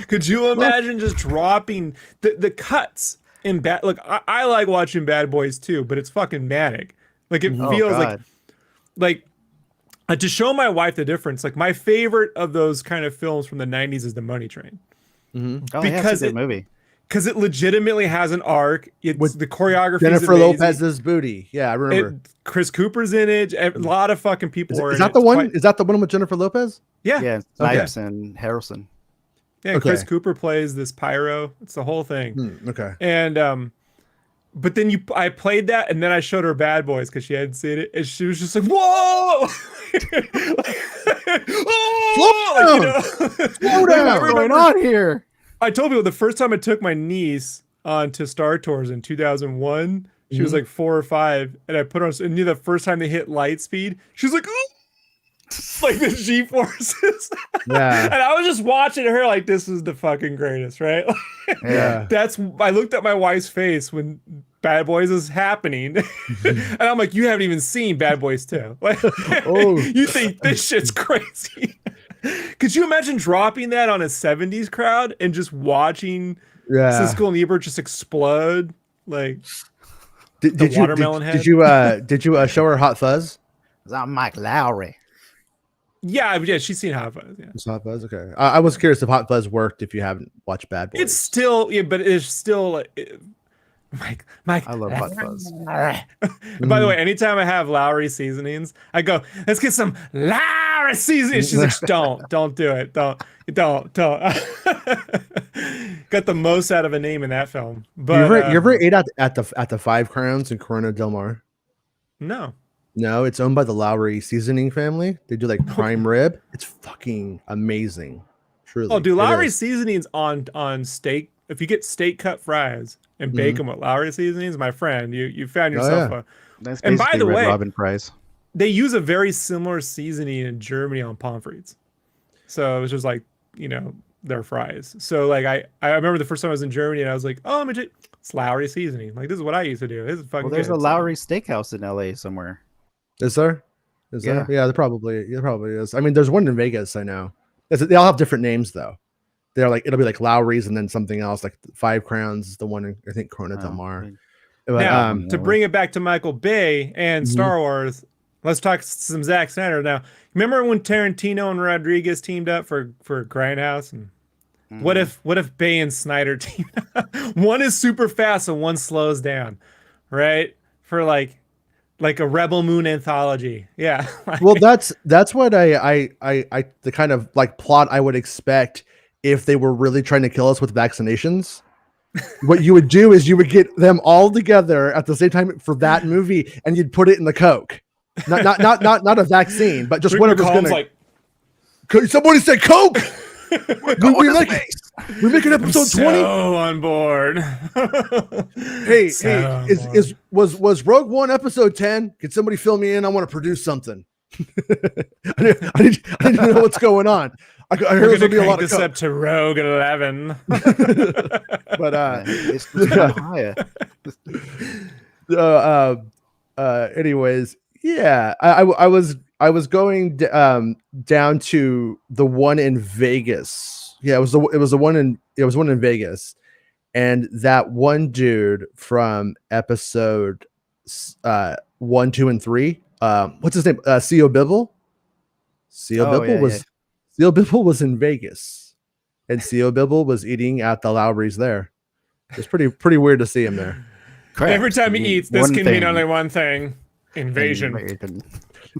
could you imagine just dropping the cuts in bad? Look, I like watching Bad Boys too, but it's fucking manic. Like it feels like to show my wife the difference. Like my favorite of those kind of films from the 90s is The Money Train. Mm-hmm. Oh, because it's a movie. Because it legitimately has an arc. With the choreography. Jennifer Lopez's booty. Yeah, I remember. Chris Cooper's in it. A lot of fucking people are in it. Is that the one? Is that the one with Jennifer Lopez? Yeah. Yeah. Snipes and Harrelson. Yeah. Okay. Chris Cooper plays this pyro. It's the whole thing. Okay. And but then I played that, and then I showed her Bad Boys because she hadn't seen it, and she was just like, "Whoa!" Slow down. What's going on here? I told people the first time I took my niece onto Star Tours in 2001, she was like 4 or 5, and I put her on, and the first time they hit light speed, she was like, "Oh!" Like the G-forces. Yeah. And I was just watching her like, this is the fucking greatest, right? Yeah. I looked at my wife's face when Bad Boys is happening, and I'm like, you haven't even seen Bad Boys 2. Like, you think this shit's crazy. Could you imagine dropping that on a 70s crowd and just watching Yeah. Siskel and Ebert just explode? Like Did, the did you watermelon did, head? did you show her Hot Fuzz? I'm Mike Lowry. Yeah, she's seen Hot Fuzz. Yeah, It's Hot Fuzz. Okay. I was curious if Hot Fuzz worked if you haven't watched Bad Boys. it's still but it's still Mike. I love Hot Fuzz. And by the way, anytime I have Lowry seasonings, I go, let's get some Lowry seasonings. She's like, don't do it. Don't. Got the most out of a name in that film. But you ever ate at the Five Crowns in Corona Del Mar? No. No, it's owned by the Lowry seasoning family. They do like prime rib. It's fucking amazing. Truly. Oh, do It Lowry is. seasonings on steak? If you get steak cut fries and bake them with Lowry seasonings, my friend, you found yourself yeah. That's And by basically the Red way- Robin fries. they use a very similar seasoning in Germany on pommes frites. So it was just like, their fries. So like I remember the first time I was in Germany and I was like, oh, it's Lowry seasoning. Like this is what I used to do. This is fucking Well, there's good. a Lowry Steakhouse in LA somewhere. Is there? Is Yeah. there? Yeah, there probably is. I mean, there's one in Vegas, I know. They all have different names though. They're like it'll be like Lowry's and then something else, like Five Crowns is the one in, I think Corona Del Mar. But, Now, to bring it back to Michael Bay and Star Wars, let's talk some Zack Snyder now. Remember when Tarantino and Rodriguez teamed up for Grindhouse? And what if Bay and Snyder teamed up? One is super fast and one slows down, right? For like a Rebel Moon anthology. Yeah. well, that's what I the kind of like plot I would expect if they were really trying to kill us with vaccinations. What you would do is you would get them all together at the same time for that movie, and you'd put it in the Coke. Not a vaccine, but just whatever's Combs gonna. like, Somebody said Coke. we make an episode 20. so on board. Hey, So was Rogue One episode 10? Can somebody fill me in? I want to produce something. I didn't know what's going on. I heard We're there's gonna gonna be a crank lot of this Coke. up to Rogue 11. But It's higher. anyways, yeah, I was going down to the one in Vegas. Yeah, it was one in Vegas, and that one dude from episode 1, 2, and 3. What's his name? Co Bibble. Co Bibble was in Vegas, and Co Bibble was eating at the Lowry's there. It's pretty weird to see him there. Correct. Every time he eats, this One can thing. mean only one thing: invasion.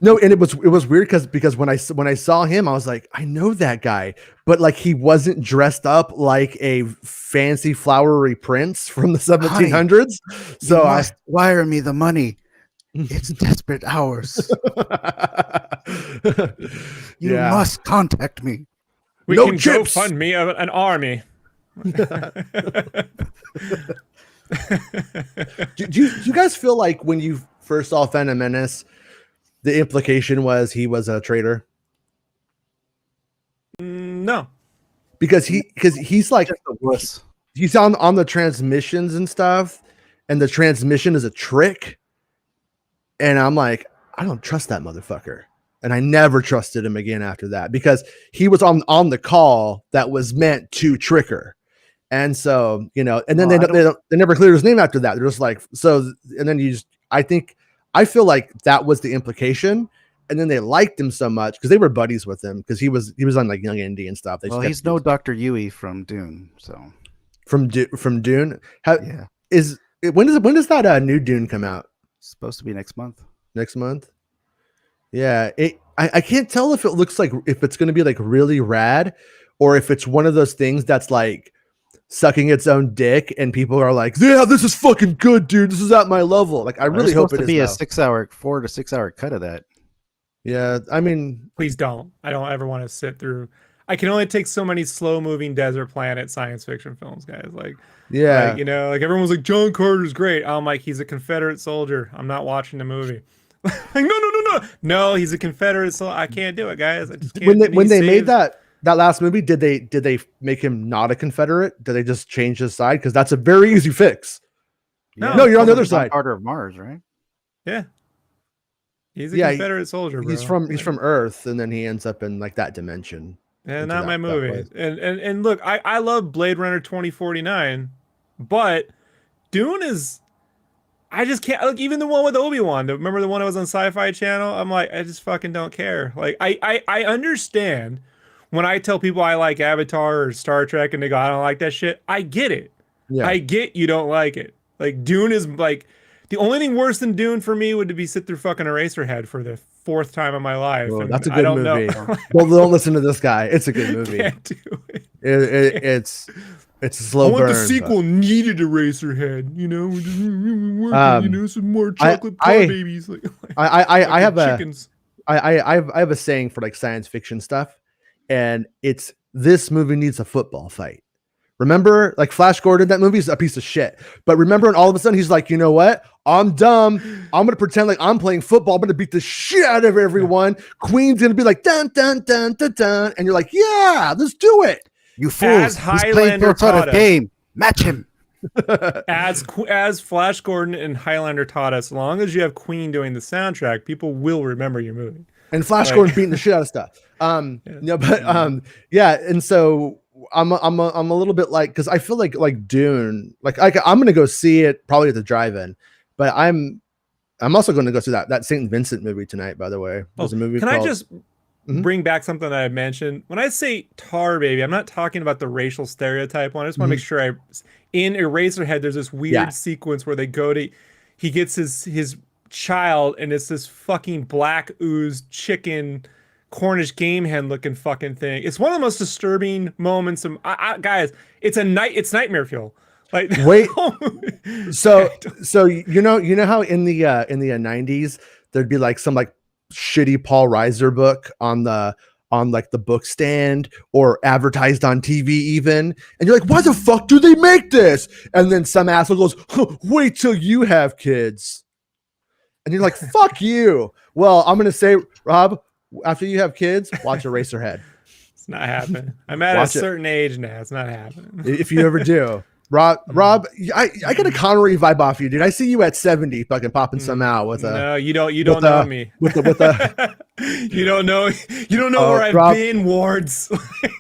No, and it was weird because when I saw him, I was like, I know that guy, but like he wasn't dressed up like a fancy flowery prince from the 1700s. So I wire me the money. It's desperate hours. You Yeah. must contact me. We No can chips. GoFund me an army. do you guys feel like when you first saw Phantom Menace, the implication was he was a traitor? No. Because he's like he's on the transmissions and stuff, and the transmission is a trick. And I'm like, I don't trust that motherfucker. And I never trusted him again after that because he was on the call that was meant to trick her. And so, and then they never cleared his name after that. They're just like, so, and then I feel like that was the implication. And then they liked him so much because they were buddies with him because he was on like Young Indy and stuff. Well, he's no Dr. Yui from Dune, so from Dune. yeah, When does that new Dune come out? it's supposed to be next month. Next month? Yeah, I can't tell if it looks like if it's going to be like really rad or if it's one of those things that's like sucking its own dick and people are like, yeah, this is fucking good, dude. This is at my level. Like I really hope it to is. Be a though. 4 to 6 hour cut of that. Yeah, I mean, Please don't. I don't ever want to sit through. I can only take so many slow moving desert planet science fiction films, guys. Like, yeah, like everyone was like, John Carter's great. I'm like, he's a Confederate soldier. I'm not watching the movie. Like, no, he's a Confederate soldier. I can't do it, guys. I just can't. when they made that last movie, did they make him not a Confederate? Did they just change his side? Because that's a very easy fix. No, No, you're on the other John side. Carter of Mars, right? Yeah. He's a Yeah, Confederate soldier, bro. he's from Earth, and then he ends up in like that dimension. And into not my that movie. place. And look, I love Blade Runner 2049, but Dune is I just can't like even the one with Obi-Wan. Remember the one that was on Sci-Fi Channel? I'm like, I just fucking don't care. Like I understand when I tell people I like Avatar or Star Trek and they go, I don't like that shit. I get it. Yeah. I get you don't like it. Like Dune is like the only thing worse than Dune for me would be sit through fucking Eraserhead for the fourth time in my life. Well, and that's a I good don't movie. know. Don't listen to this guy. It's a good movie. Can't do it. It's a slow I want burn. the sequel needed Eraserhead, you know, it doesn't really work, you know, some more chocolate I- babies. Like, I have chickens. I have a saying for like science fiction stuff, and it's this movie needs a football fight. Remember, like Flash Gordon, that movie's a piece of shit. But remember, and all of a sudden he's like, you know what? I'm dumb. I'm gonna pretend like I'm playing football. I'm gonna beat the shit out of everyone. Queen's gonna be like dun dun dun dun dun, and you're like, yeah, let's do it. You fools! He's playing Highlander for taught a us. game. Match him. As Flash Gordon and Highlander taught us, as long as you have Queen doing the soundtrack, people will remember your movie. And Flash Like- Gordon beating the shit out of stuff. Yeah, and so I'm a little bit like, because I feel like Dune, like I'm gonna go see it probably at the drive-in, but I'm also going to go see that St. Vincent movie tonight. By the way, there's a movie. Can called, I just bring back something that I mentioned? When I say tar baby, I'm not talking about the racial stereotype one. I just want to make sure in Eraserhead, there's this weird sequence where they go to, he gets his child, and it's this fucking black ooze chicken Cornish game hen looking fucking thing. It's one of the most disturbing moments of guys. It's nightmare fuel. Like wait, so you know how in the 90s there'd be like some like shitty Paul Reiser book on like the book stand or advertised on TV even, and you're like, why the fuck do they make this? And then some asshole goes, wait till you have kids, and you're like, fuck you. Well, I'm gonna say, Rob, after you have kids, watch Eraserhead. It's not happening. I'm at a certain age now. It's not happening. If you ever do. Rob, I get a Connery vibe off you, dude. I see you at 70 fucking popping some out with a. No, you don't know me. With a you don't know where I've been, Wards.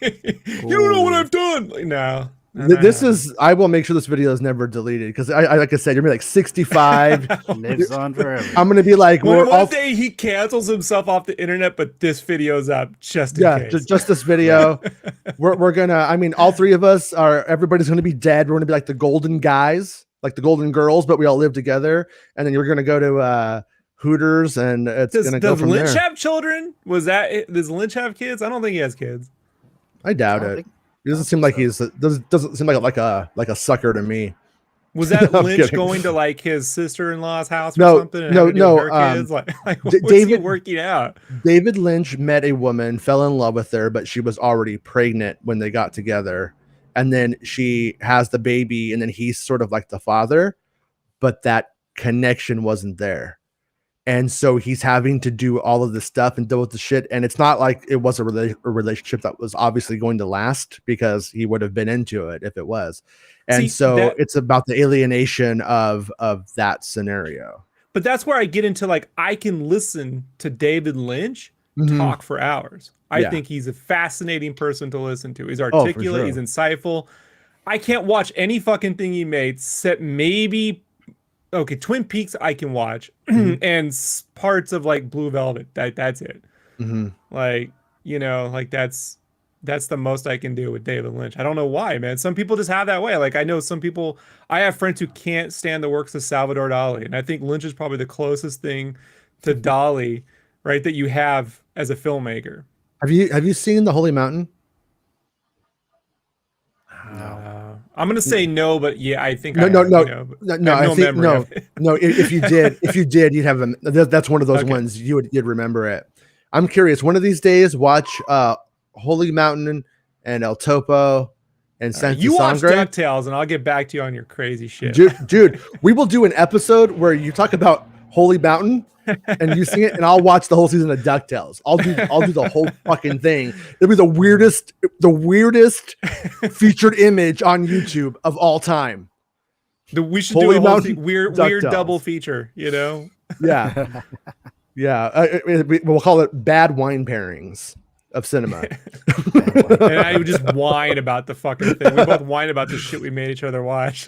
You don't know what I've done. Like, no. This is. I will make sure this video is never deleted because I like I said, you're gonna be like 65. Lives on forever. I'm gonna be like, one day he cancels himself off the internet, but this video's up just in case. just this video. we're gonna. I mean, all three of us are. Everybody's gonna be dead. We're gonna be like the golden guys, like the golden girls, but we all live together. And then you're gonna go to Hooters, and it's gonna go from there. Does Lynch have children? Was that it? Does Lynch have kids? I don't think he has kids. I doubt it. He doesn't seem like doesn't seem like a sucker to me. Was that I'm Lynch kidding. going to like his sister-in-law's house or something? And having to do with her kids? Like what's he working out? David Lynch met a woman, fell in love with her, but she was already pregnant when they got together. And then she has the baby, and then he's sort of like the father, but that connection wasn't there. And so he's having to do all of this stuff and deal with the shit. And it's not like it was a relationship that was obviously going to last, because he would have been into it if it was. And it's about the alienation of that scenario. But that's where I get into like, I can listen to David Lynch talk for hours. I think he's a fascinating person to listen to. He's articulate. He's insightful. I can't watch any fucking thing he made except maybe... Okay, Twin Peaks I can watch, and parts of like Blue Velvet. That's it. Like, you know, like that's the most I can do with David Lynch. I don't know why, man. Some people just have that way. Like I know some people. I have friends who can't stand the works of Salvador Dali, and I think Lynch is probably the closest thing to Dali, right, that you have as a filmmaker. Have you seen The Holy Mountain? I'm gonna say no, but yeah, I think no. I think no. If you did, you'd have that's one of those ones you'd remember it. I'm curious. One of these days, watch Holy Mountain and El Topo and Santi You watch Sangre. DuckTales, and I'll get back to you on your crazy shit. Dude, we will do an episode where you talk about Holy Mountain and you sing it, and I'll watch the whole season of DuckTales. I'll do the whole fucking thing. It'll be the weirdest featured image on YouTube of all time. We should Holy do a Mountain weird DuckTales. double feature, you know? Yeah. Yeah, we'll call it bad wine pairings of cinema. And I would just whine about the fucking thing. We both whine about the shit we made each other watch.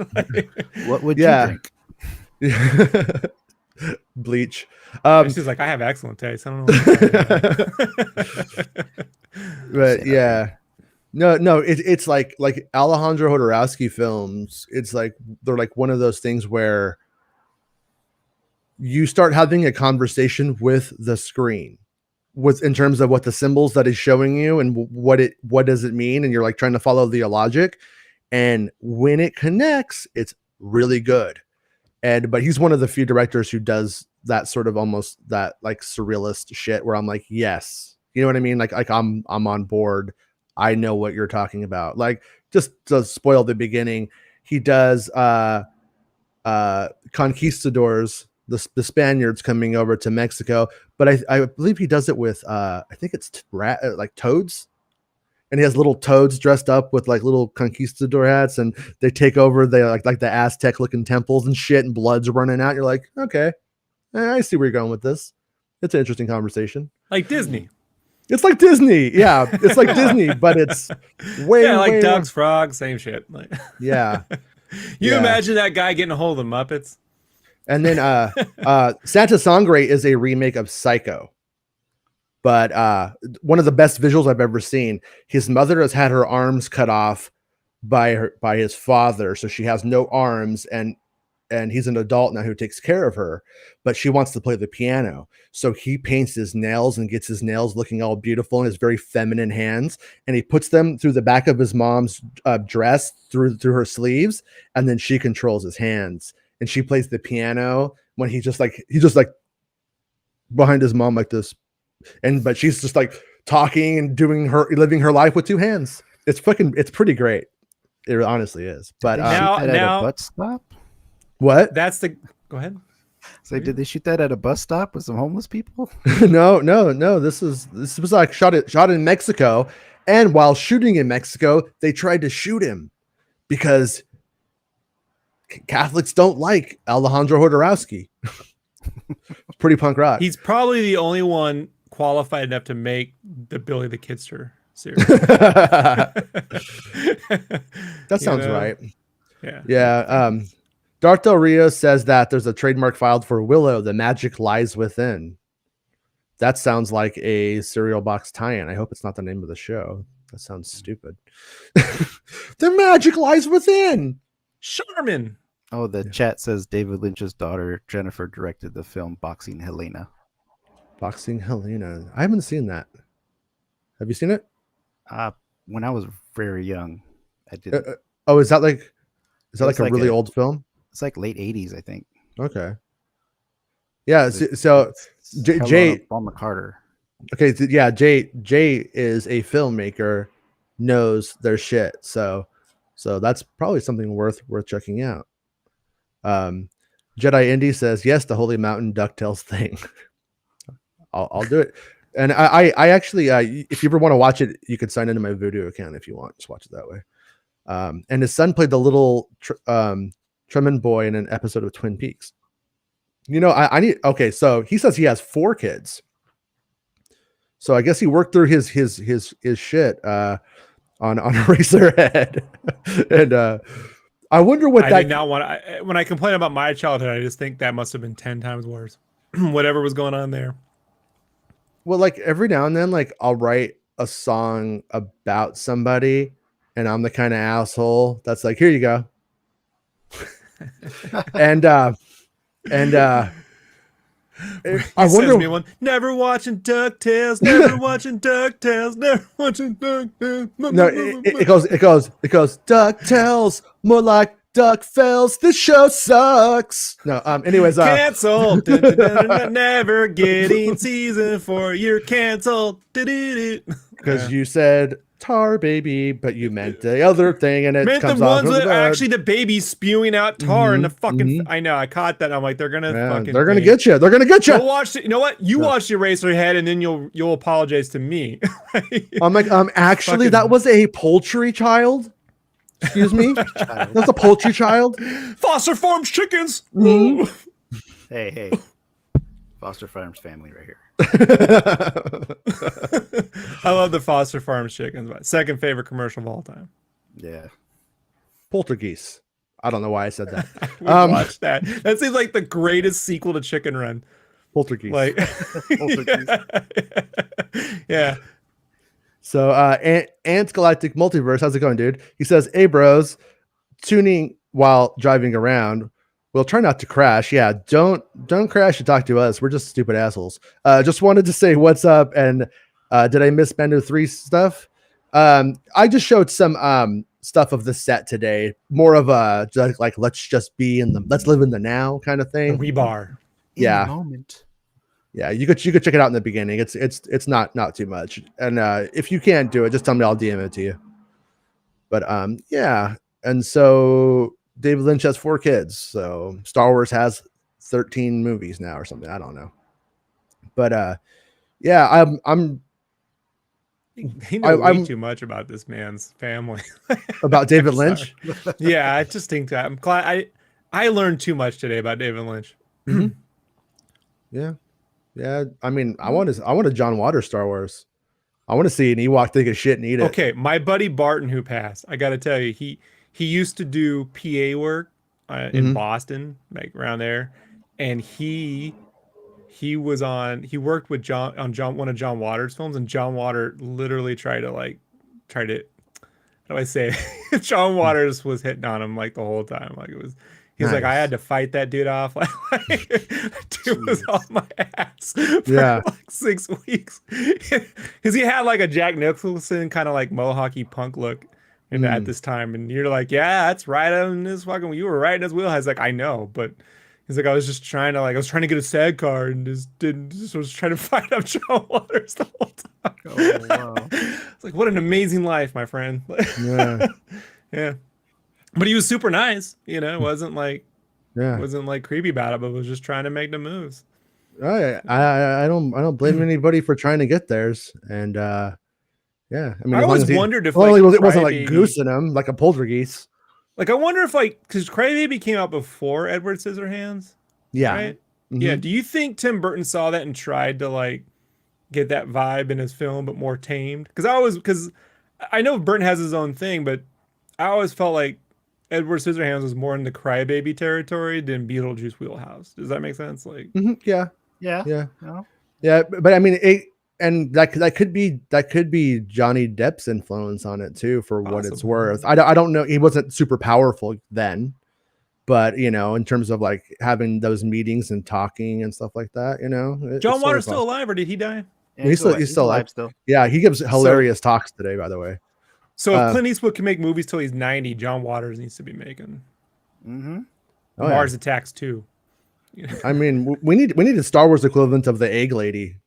What would Yeah. you drink? Bleach. She's like, I have excellent taste. I don't know what you're talking about. But yeah, no, it's like Alejandro Jodorowsky films. It's like they're like one of those things where you start having a conversation with the screen, with in terms of what the symbols that is showing you and what does it mean, and you're like trying to follow the logic, and when it connects, it's really good. But he's one of the few directors who does that sort of almost that like surrealist shit where I'm like, yes, you know what I mean? Like I'm on board. I know what you're talking about. Like, just to spoil the beginning, he does conquistadors, the Spaniards coming over to Mexico, but I believe he does it with I think it's like toads, and he has little toads dressed up with like little conquistador hats, and they take over the like the Aztec looking temples and shit, and blood's running out. You're like, okay, I see where you're going with this. It's an interesting conversation. Like Disney. It's like Disney. Yeah, it's like Disney, but it's way like way Doug's Frog, same shit. Like, yeah. You imagine that guy getting a hold of the Muppets? And then Santa Sangre is a remake of Psycho. But one of the best visuals I've ever seen. His mother has had her arms cut off by his father, so she has no arms, and he's an adult now who takes care of her, but she wants to play the piano. So he paints his nails and gets his nails looking all beautiful in his very feminine hands, and he puts them through the back of his mom's dress through her sleeves, and then she controls his hands, and she plays the piano when he's just like behind his mom like this, but she's just like talking and living her life with two hands. It's pretty great. It honestly is. But now at a bus stop. What? Go ahead. So did they shoot that at a bus stop with some homeless people? No. This was like shot in Mexico, and while shooting in Mexico, they tried to shoot him because Catholics don't like Alejandro Jodorowsky. It's pretty punk rock. He's probably the only one qualified enough to make the Billy the Kidster series. That sounds right. Yeah. Darth Del Rio says that there's a trademark filed for Willow, The Magic Lies Within. That sounds like a cereal box tie-in. I hope it's not the name of the show. That sounds stupid. The magic lies within. Charmin. Oh, the chat says David Lynch's daughter Jennifer directed the film Boxing Helena. Boxing Helena. I haven't seen that. Have you seen it? When I was very young, I did. Is that like a really old film? It's like late 80s, I think. Okay. Yeah. So Jay Paul McCarter. Okay. Yeah. Jay is a filmmaker, knows their shit. So that's probably something worth checking out. Jedi Indy says yes, the Holy Mountain DuckTales thing. I'll do it. And I actually, if you ever want to watch it, you could sign into my Vudu account if you want. Just watch it that way. And his son played the little Tremend boy in an episode of Twin Peaks. You know, okay. So he says he has 4 kids. So I guess he worked through his shit on Eraserhead, and I wonder what I did not want to. When I complain about my childhood, I just think that must have been 10 times worse. Whatever was going on there. Well, like every now and then, like I'll write a song about somebody, and I'm the kind of asshole that's like, here you go. and I wonder. Me one, never watching DuckTales, never watching DuckTales, never watching DuckTales. No, it goes DuckTales, more like Duckfells. This show sucks. No, anyways, canceled. Never getting season 4. You're canceled. Because you said tar baby, but you meant the other thing, and it meant comes the ones off with actually the baby spewing out tar in the fucking. Mm-hmm. I know, I caught that. I'm like, they're gonna fucking. They're gonna get you. They're gonna get you. You'll watch it. You know what? You watch the Eraserhead, and then you'll apologize to me. I'm like, actually, that was a poultry child. Excuse me. That's a poultry child. Foster Farms chickens. Hey. Foster Farms family right here. I love the Foster Farms chickens. My second favorite commercial of all time. Yeah. Poltergeist. I don't know why I said that. We watched that. That seems like the greatest sequel to Chicken Run. Poltergeist. Like, yeah. So, Ant Galactic Multiverse, how's it going, dude? He says, "Hey, bros, tuning while driving around. We'll try not to crash. Yeah, don't crash and talk to us. We're just stupid assholes. Just wanted to say what's up. And did I miss Mando 3 stuff? I just showed some stuff of the set today. More of a like let's just be in the let's live in the now kind of thing. Rebar. Yeah. In the moment. Yeah, you could check it out in the beginning. It's not too much. And if you can't do it, just tell me, I'll DM it to you. But yeah. And so David Lynch has 4 kids. So Star Wars has 13 movies now or something. I don't know. But yeah, I'm He knows way too much about this man's family. about David Lynch. Yeah, I just think that I'm glad I learned too much today about David Lynch. Yeah. Yeah. I mean, I want a John Waters Star Wars. I want to see an Ewok take a shit and eat it. Okay, my buddy Barton, who passed, I got to tell you, he used to do PA work in Boston, like around there, and he worked with one of John Waters' films, and John Waters literally tried to how do I say it? John Waters was hitting on him like the whole time, like it was. He's like, I had to fight that dude off. Like, dude was off my ass for like 6 weeks. Because he had like a Jack Nicholson kind of like mohawky punk look at this time. And you're like, yeah, that's right on this fucking, you were right in his wheelhouse. Like, I know. But he's like, I was trying to get a SAG card and just was trying to fight up John Waters the whole time. Oh, wow. It's like, what an amazing life, my friend. Yeah. Yeah. But he was super nice, it wasn't like creepy about it, but was just trying to make the moves. I don't blame anybody for trying to get theirs. And yeah, I mean, I always wondered if it wasn't like goosing him like a poltergeist. Like I wonder if because Crybaby came out before Edward Scissorhands. Yeah. Right? Yeah. Do you think Tim Burton saw that and tried to like get that vibe in his film, but more tamed? Because I know Burton has his own thing, but I always felt like Edward Scissorhands was more in the Crybaby territory than Beetlejuice wheelhouse. Does that make sense? Like, yeah. No? Yeah, but I mean, that could be Johnny Depp's influence on it too, for what it's worth. I don't know. He wasn't super powerful then, but in terms of like having those meetings and talking and stuff like that, John Waters still alive, or did he die? Yeah, he's still alive still. Yeah, he gives hilarious talks today, by the way. So if Clint Eastwood can make movies till he's 90, John Waters needs to be making Mars Attacks 2. I mean, we need a Star Wars equivalent of the Egg Lady,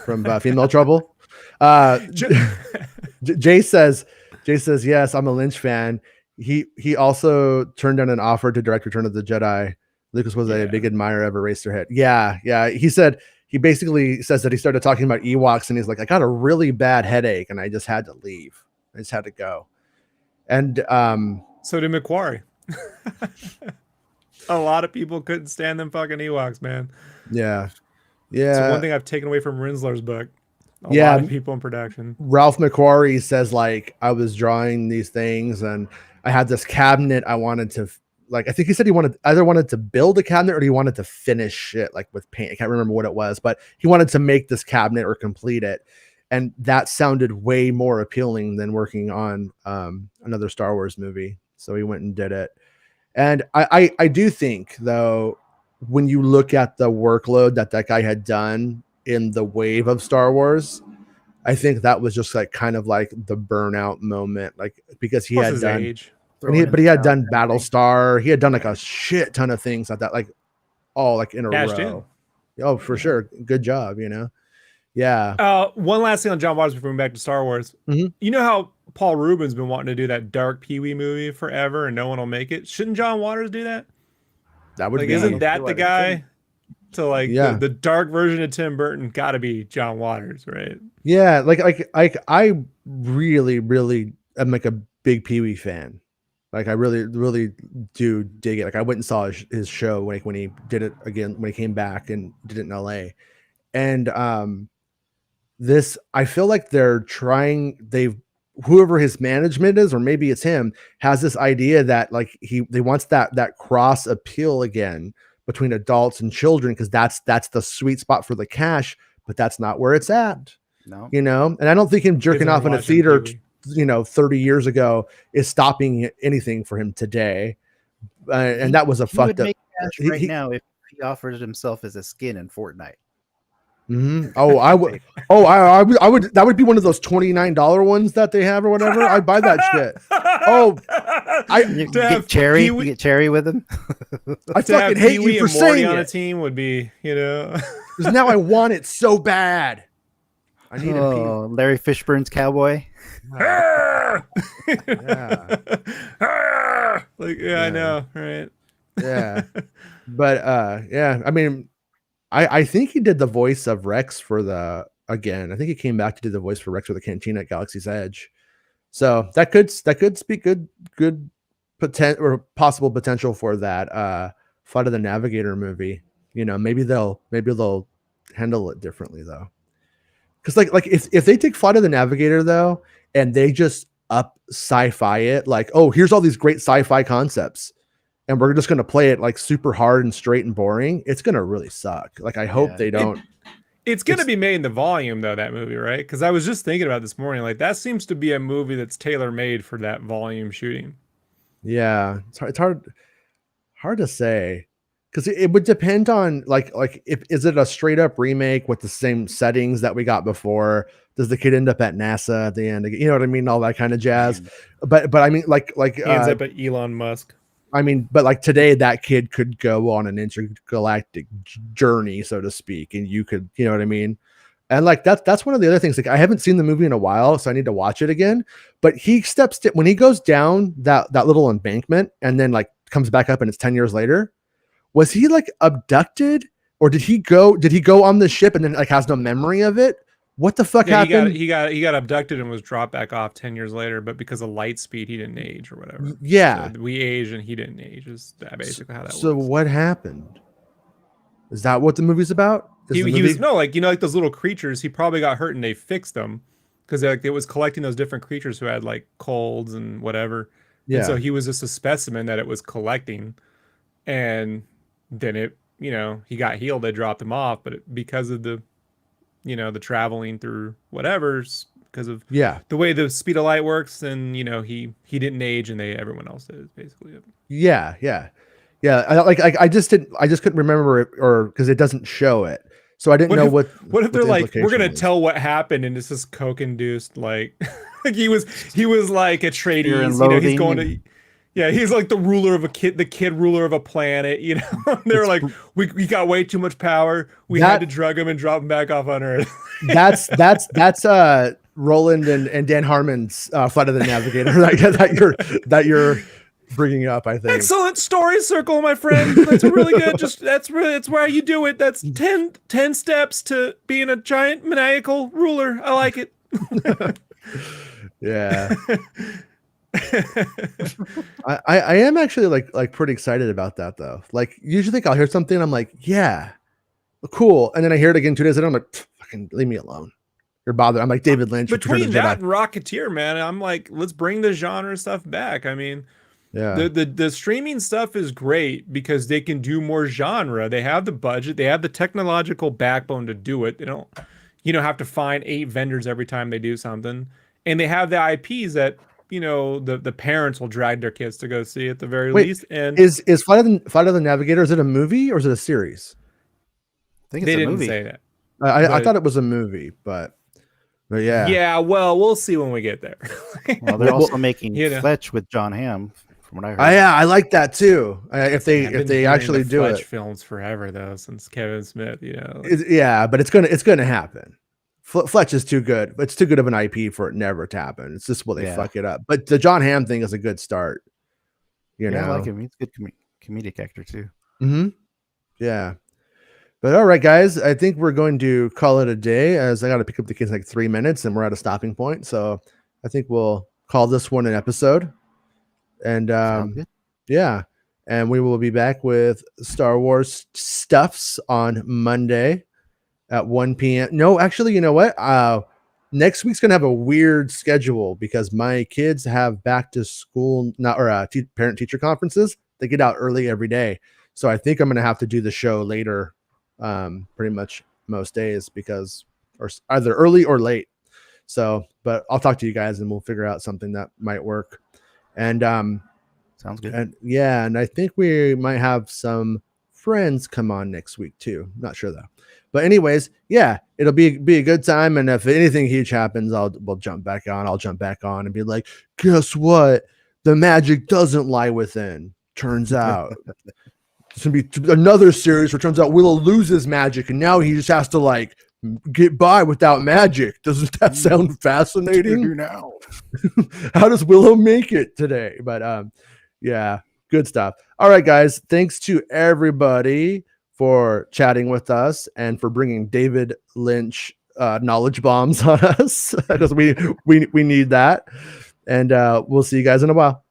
from Female Trouble. Jay says, yes, I'm a Lynch fan. He also turned down an offer to direct Return of the Jedi. Lucas was a big admirer of Eraserhead. Yeah. He basically says that he started talking about Ewoks and he's like, I got a really bad headache and I just had to leave. I just had to go. And so did McQuarrie. A lot of people couldn't stand them fucking Ewoks, man. Yeah. So one thing I've taken away from Rinsler's book. A lot of people in production. Ralph McQuarrie says, like, I was drawing these things and I had this cabinet I wanted to, like, I think he said he wanted to build a cabinet or he wanted to finish it, like, with paint. I can't remember what it was, but he wanted to make this cabinet or complete it. And that sounded way more appealing than working on another Star Wars movie. So he went and did it. And I do think, though, when you look at the workload that guy had done in the wave of Star Wars, I think that was just like kind of like the burnout moment, like because he had done, but he had done Battlestar. He had done like a shit ton of things like that, like all like in a row. Oh, for sure. Good job, Yeah. One last thing on John Waters before we move back to Star Wars. You know how Paul Rubin's been wanting to do that dark Pee-wee movie forever and no one will make it? Shouldn't John Waters do that? That would like, be. Isn't that the guy to like the dark version of Tim Burton? Got to be John Waters, right? Yeah, like I really am like a big Pee-wee fan. Like I really do dig it. Like I went and saw his show like when he did it again when he came back and did it in LA. And this I feel like whoever his management is, or maybe it's him, has this idea that like they wants that cross appeal again between adults and children, because that's the sweet spot for the cash, but that's not where it's at. No. You know, and I don't think him jerking off in a theater, Pee-wee. 30 years ago is stopping anything for him today. And that was a He fucked would up. make cash right now if he offers himself as a skin in Fortnite. Mm-hmm. Oh, I would. Oh, I would. That would be one of those $29 ones that they have or whatever. I'd buy that shit. Oh, You get Cherry. You get Cherry with him. I fucking hate you for saying on a it. team would be, Because now I want it so bad. I need Oh, Larry Fishburne's cowboy. Yeah. I know, right? Yeah. But yeah, I mean, I think he did the voice of Rex I think he came back to do the voice for Rex for the Cantina at Galaxy's Edge. So that could speak good possible potential for that Flight of the Navigator movie. Maybe they'll handle it differently though. Because like if they take Flight of the Navigator though, and they just up sci-fi it, like, oh, here's all these great sci-fi concepts, and we're just gonna play it like super hard and straight and boring, it's gonna really suck. Like I hope they don't. It's gonna be made in the volume though, that movie, right? Because I was just thinking about this morning, like that seems to be a movie that's tailor-made for that volume shooting. Yeah, it's hard to say. Because it would depend on like is it a straight up remake with the same settings that we got before? Does the kid end up at NASA at the end? You know what I mean? All that kind of jazz. But I mean, like he ends up at Elon Musk. I mean, but like today, that kid could go on an intergalactic journey, so to speak, and you could, you know what I mean? And like that's one of the other things. Like I haven't seen the movie in a while, so I need to watch it again. But when he goes down that little embankment and then like comes back up, and it's 10 years later. Was he like abducted, or did he go on the ship and then like has no memory of it? What the fuck happened? He got abducted and was dropped back off 10 years later, but because of light speed, he didn't age or whatever. Yeah. So we aged and he didn't age. Is that basically how that works? So what happened? Is that what the movie's about? He was like those little creatures. He probably got hurt and they fixed them because like it was collecting those different creatures who had like colds and whatever. Yeah. And so he was just a specimen that it was collecting, and then it, he got healed. They dropped him off, but because of the, the traveling through whatever's because of the way the speed of light works, and he didn't age, and everyone else did basically. Yeah. I just couldn't remember it, or because it doesn't show it, so I didn't know what. What if they're like, we're gonna tell what happened, and it's just coke induced, like he was like a Atreides, he's going to. Yeah, he's like the ruler of the kid ruler of a planet, They're like, we got way too much power. We had to drug him and drop him back off on Earth. that's Roland and Dan Harmon's Flight of the Navigator that you're bringing up, I think. Excellent story circle, my friend. That's really good. That's where you do it. That's 10 steps to being a giant maniacal ruler. I like it. Yeah. I am actually like pretty excited about that though. Like usually I'll hear something and I'm like, yeah, cool, and then I hear it again 2 days later. I'm like, fucking leave me alone. You're bothered. I'm like David Lynch. Between that and Rocketeer, man, I'm like, let's bring the genre stuff back. I mean, yeah, the streaming stuff is great because they can do more genre. They have the budget, they have the technological backbone to do it. They don't, have to find 8 vendors every time they do something, and they have the IPs that. The parents will drag their kids to go see at the very least. And is Flight of the Navigator? Is it a movie or is it a series? I think it's they a didn't movie. say that. I thought it was a movie, but yeah. Yeah, well, we'll see when we get there. Well, they're also making Fletch with John Hamm, from what I heard. Yeah, I like that too. If they actually do Fletch it, films forever though, since Kevin Smith, yeah, but it's gonna happen. Fletch is too good. It's too good of an IP for it never to happen. It's just they fuck it up. But the John Hamm thing is a good start. I like him. He's a good comedic actor too. Mm-hmm. Yeah. But all right, guys, I think we're going to call it a day, as I got to pick up the kids in like 3 minutes and we're at a stopping point. So I think we'll call this one an episode. And Sounds good. yeah, and we will be back with Star Wars stuffs on Monday at 1 p.m. No, actually, you know what? Next week's gonna have a weird schedule because my kids have back to school parent teacher conferences. They get out early every day, so I think I'm gonna have to do the show later, pretty much most days because or either early or late. So, but I'll talk to you guys and we'll figure out something that might work. And Sounds good. and yeah, and I think we might have some friends come on next week too. Not sure though. But anyways, yeah, it'll be a good time. And if anything huge happens, we'll jump back on. I'll jump back on and be like, guess what? The magic doesn't lie within. Turns out it's gonna be another series where it turns out Willow loses magic and now he just has to like get by without magic. Doesn't that sound fascinating? Now. How does Willow make it today? But yeah, good stuff. All right, guys. Thanks to everybody for chatting with us and for bringing David Lynch knowledge bombs on us because we need that. And we'll see you guys in a while.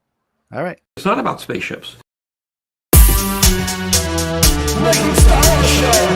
All right. It's not about spaceships. Making Star Wars Show.